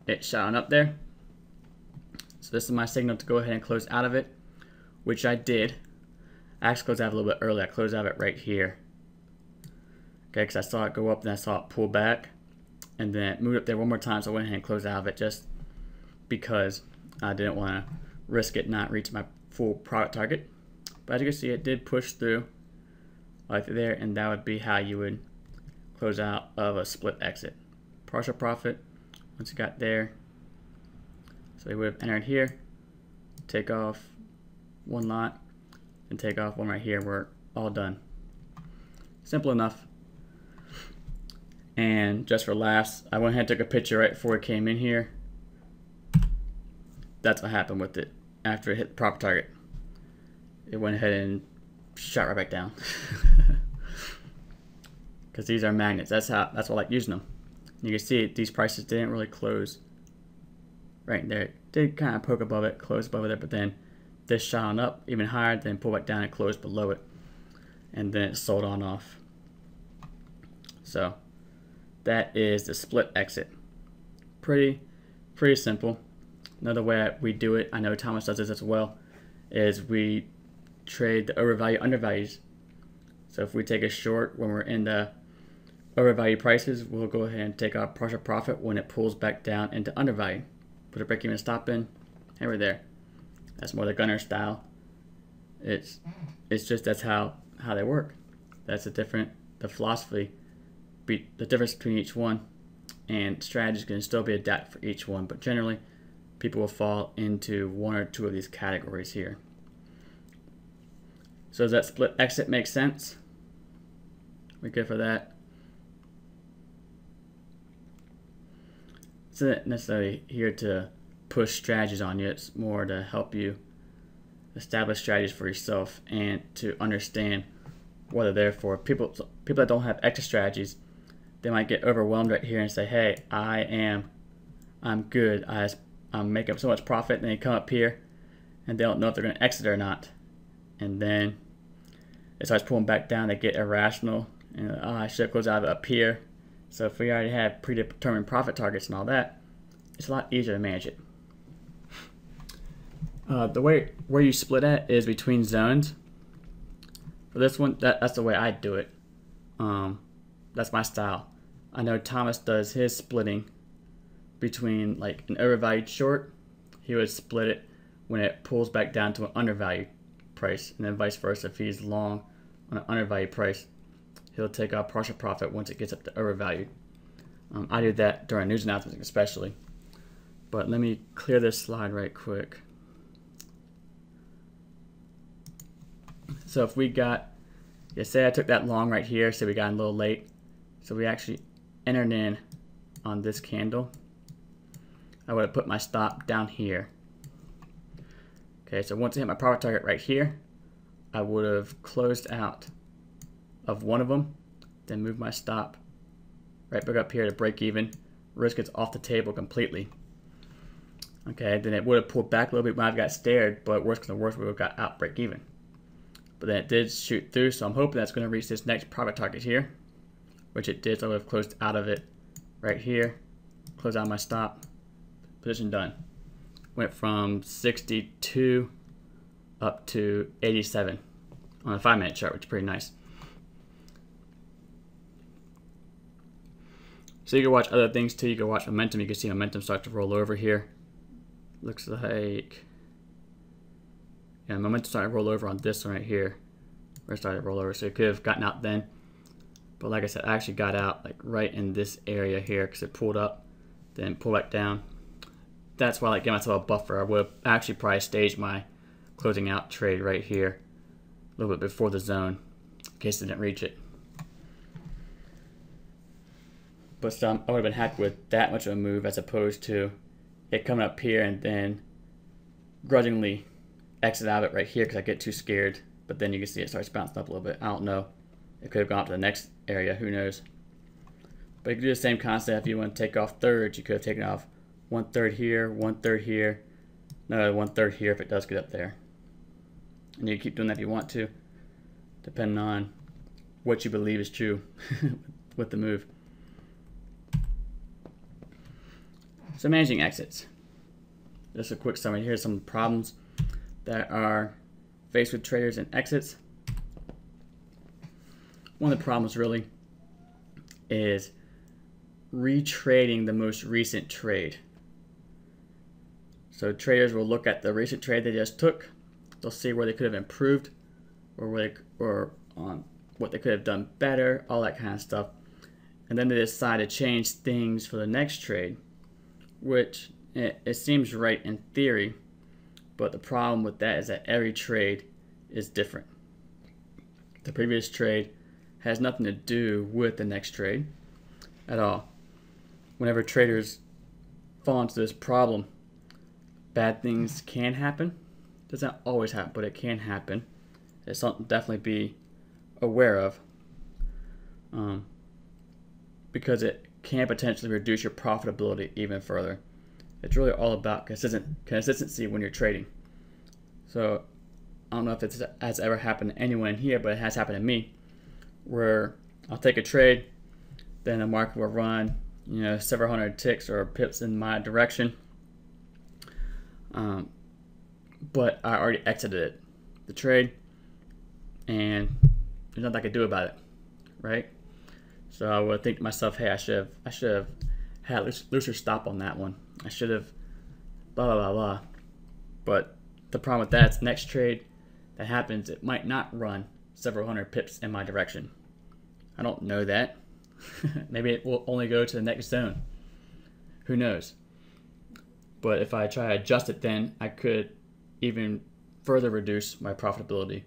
it shot on up there. So this is my signal to go ahead and close out of it, which I did. I actually closed out a little bit early. I closed out of it right here. Okay, because I saw it go up, then I saw it pull back, and then it moved up there one more time, so I went ahead and closed out of it just because I didn't want to risk it not reaching my full profit target. But as you can see, it did push through right there, and that would be how you would close out of a split exit. Partial profit once you got there. So we would have entered here, take off one lot, and take off one right here. We're all done. Simple enough. And just for laughs, I went ahead and took a picture right before it came in here. That's what happened with it after it hit the profit target. It went ahead and shot right back down. Because these are magnets. That's why I like using them. You can see these prices didn't really close right there. It did kind of poke above it, close above it, but then this shot on up even higher, then pull back down and close below it, and then it sold on off. So that is the split exit. Pretty simple. Another way we do it, I know Thomas does this as well, is we trade the overvalue undervalues. So if we take a short when we're in the overvalue prices, we'll go ahead and take our partial profit when it pulls back down into undervalue. Put a break even stop in, and we're there. That's more the gunner style. It's just that's how they work. That's the philosophy, the difference between each one, and strategies can still be adapted for each one, but generally people will fall into one or two of these categories here. So does that split exit make sense? We good for that? It's not necessarily here to push strategies on you. It's more to help you establish strategies for yourself and to understand what they're there for. People that don't have exit strategies, they might get overwhelmed right here and say, hey, I'm good. I'm making so much profit, and they come up here and they don't know if they're going to exit or not. And then it starts pulling back down. They get irrational. And I should have closed out of it up here. So if we already have predetermined profit targets and all that, it's a lot easier to manage it. The way where you split at is between zones. For this one, that's the way I do it. That's my style. I know Thomas does his splitting between like an overvalued short. He would split it when it pulls back down to an undervalued price, and then vice versa. If he's long on an undervalued price, he'll take out partial profit once it gets up to overvalued. I do that during news announcements especially. But let me clear this slide right quick. So if we got, say I took that long right here, so we got in a little late. So we actually entered in on this candle. I would have put my stop down here. Okay, so once I hit my profit target right here, I would have closed out of one of them, then move my stop right back up here to break even. Risk is off the table completely. Okay, then it would have pulled back a little bit when I got stared, but worst comes to worst, we would have got out break even. But then it did shoot through, so I'm hoping that's going to reach this next profit target here, which it did. So I would have closed out of it right here, close out my stop, position done. Went from 62 up to 87 on a 5-minute chart, which is pretty nice. So you can watch other things too. You can watch momentum. You can see momentum start to roll over here. Looks like, yeah, momentum started to roll over on this one right here. Where it started to roll over, so it could have gotten out then. But like I said, I actually got out like right in this area here because it pulled up, then pulled back down. That's why I like give myself a buffer. I would have actually probably staged my closing out trade right here a little bit before the zone in case it didn't reach it. But still, I would have been happy with that much of a move as opposed to it coming up here and then grudgingly exit out of it right here because I get too scared. But then you can see it starts bouncing up a little bit. I don't know. It could have gone up to the next area. Who knows? But you can do the same concept if you want to take off thirds. You could have taken off 1/3 here, 1/3 here, another 1/3 here if it does get up there. And you can keep doing that if you want to, depending on what you believe is true with the move. So managing exits. Just a quick summary. Here's some problems that are faced with traders and exits. One of the problems really is retrading the most recent trade. So traders will look at the recent trade they just took. They'll see where they could have improved, or on what they could have done better, all that kind of stuff. And then they decide to change things for the next trade, which it seems right in theory, but the problem with that is that every trade is different. The previous trade has nothing to do with the next trade at all. Whenever traders fall into this problem, bad things can happen. It doesn't always happen, but it can happen. It's something to definitely be aware of, because it can potentially reduce your profitability even further. It's really all about consistency when you're trading. So I don't know if it has ever happened to anyone in here, but it has happened to me, where I'll take a trade, then the market will run, several hundred ticks or pips in my direction. but I already exited the trade, and there's nothing I could do about it, right? So I would think to myself, hey, I should have had looser stop on that one. I should have blah blah blah blah. But the problem with that is the next trade that happens, it might not run several hundred pips in my direction. I don't know that. Maybe it will only go to the next zone. Who knows? But if I try to adjust it, then I could even further reduce my profitability,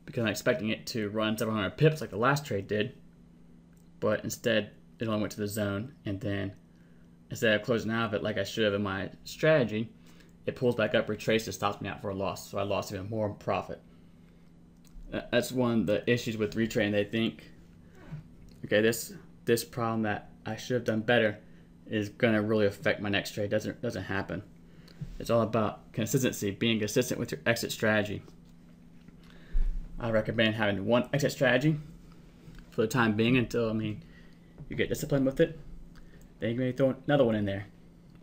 because I'm expecting it to run several hundred pips like the last trade did, but instead it only went to the zone, and then instead of closing out of it like I should have in my strategy, it pulls back up, retraces, stops me out for a loss. So I lost even more profit. That's one of the issues with retrading. They think, okay, this problem that I should have done better is gonna really affect my next trade. Doesn't happen. It's all about consistency, being consistent with your exit strategy. I recommend having one exit strategy for the time being until you get disciplined with it. Then you may throw another one in there.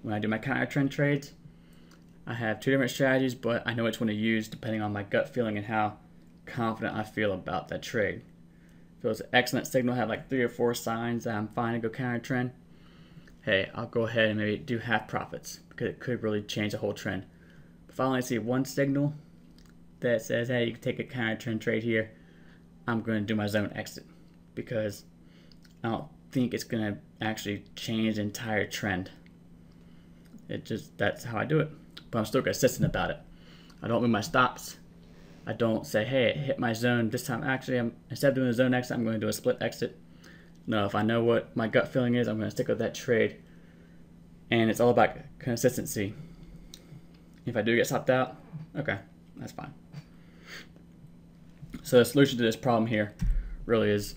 When I do my counter trend trades, I have two different strategies, but I know which one to use depending on my gut feeling and how confident I feel about that trade. If it was an excellent signal, have like 3 or 4 signs that I'm fine to go counter trend, hey, I'll go ahead and maybe do half profits, because it could really change the whole trend. If I only see one signal that says, hey, you can take a counter trend trade here, I'm going to do my zone exit, because I don't think it's going to actually change the entire trend. That's how I do it. But I'm still consistent about it. I don't move my stops. I don't say, hey, it hit my zone this time. Actually, instead of doing a zone exit, I'm going to do a split exit. No, if I know what my gut feeling is, I'm going to stick with that trade. And it's all about consistency. If I do get stopped out, okay, that's fine. So the solution to this problem here really is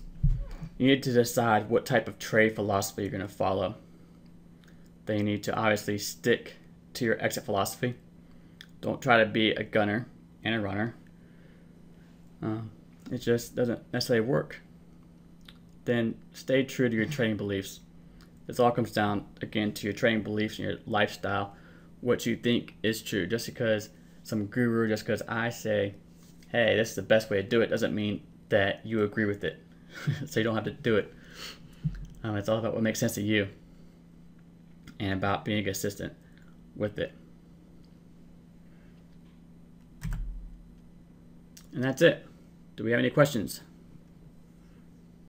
you need to decide what type of trade philosophy you're going to follow. Then you need to obviously stick to your exit philosophy. Don't try to be a gunner and a runner. It just doesn't necessarily work. Then stay true to your trading beliefs. This all comes down, again, to your trading beliefs and your lifestyle, what you think is true. Just because some guru, just because I say, hey, this is the best way to do it, doesn't mean that you agree with it. So you don't have to do it. It's all about what makes sense to you and about being consistent with it. And that's it. Do we have any questions?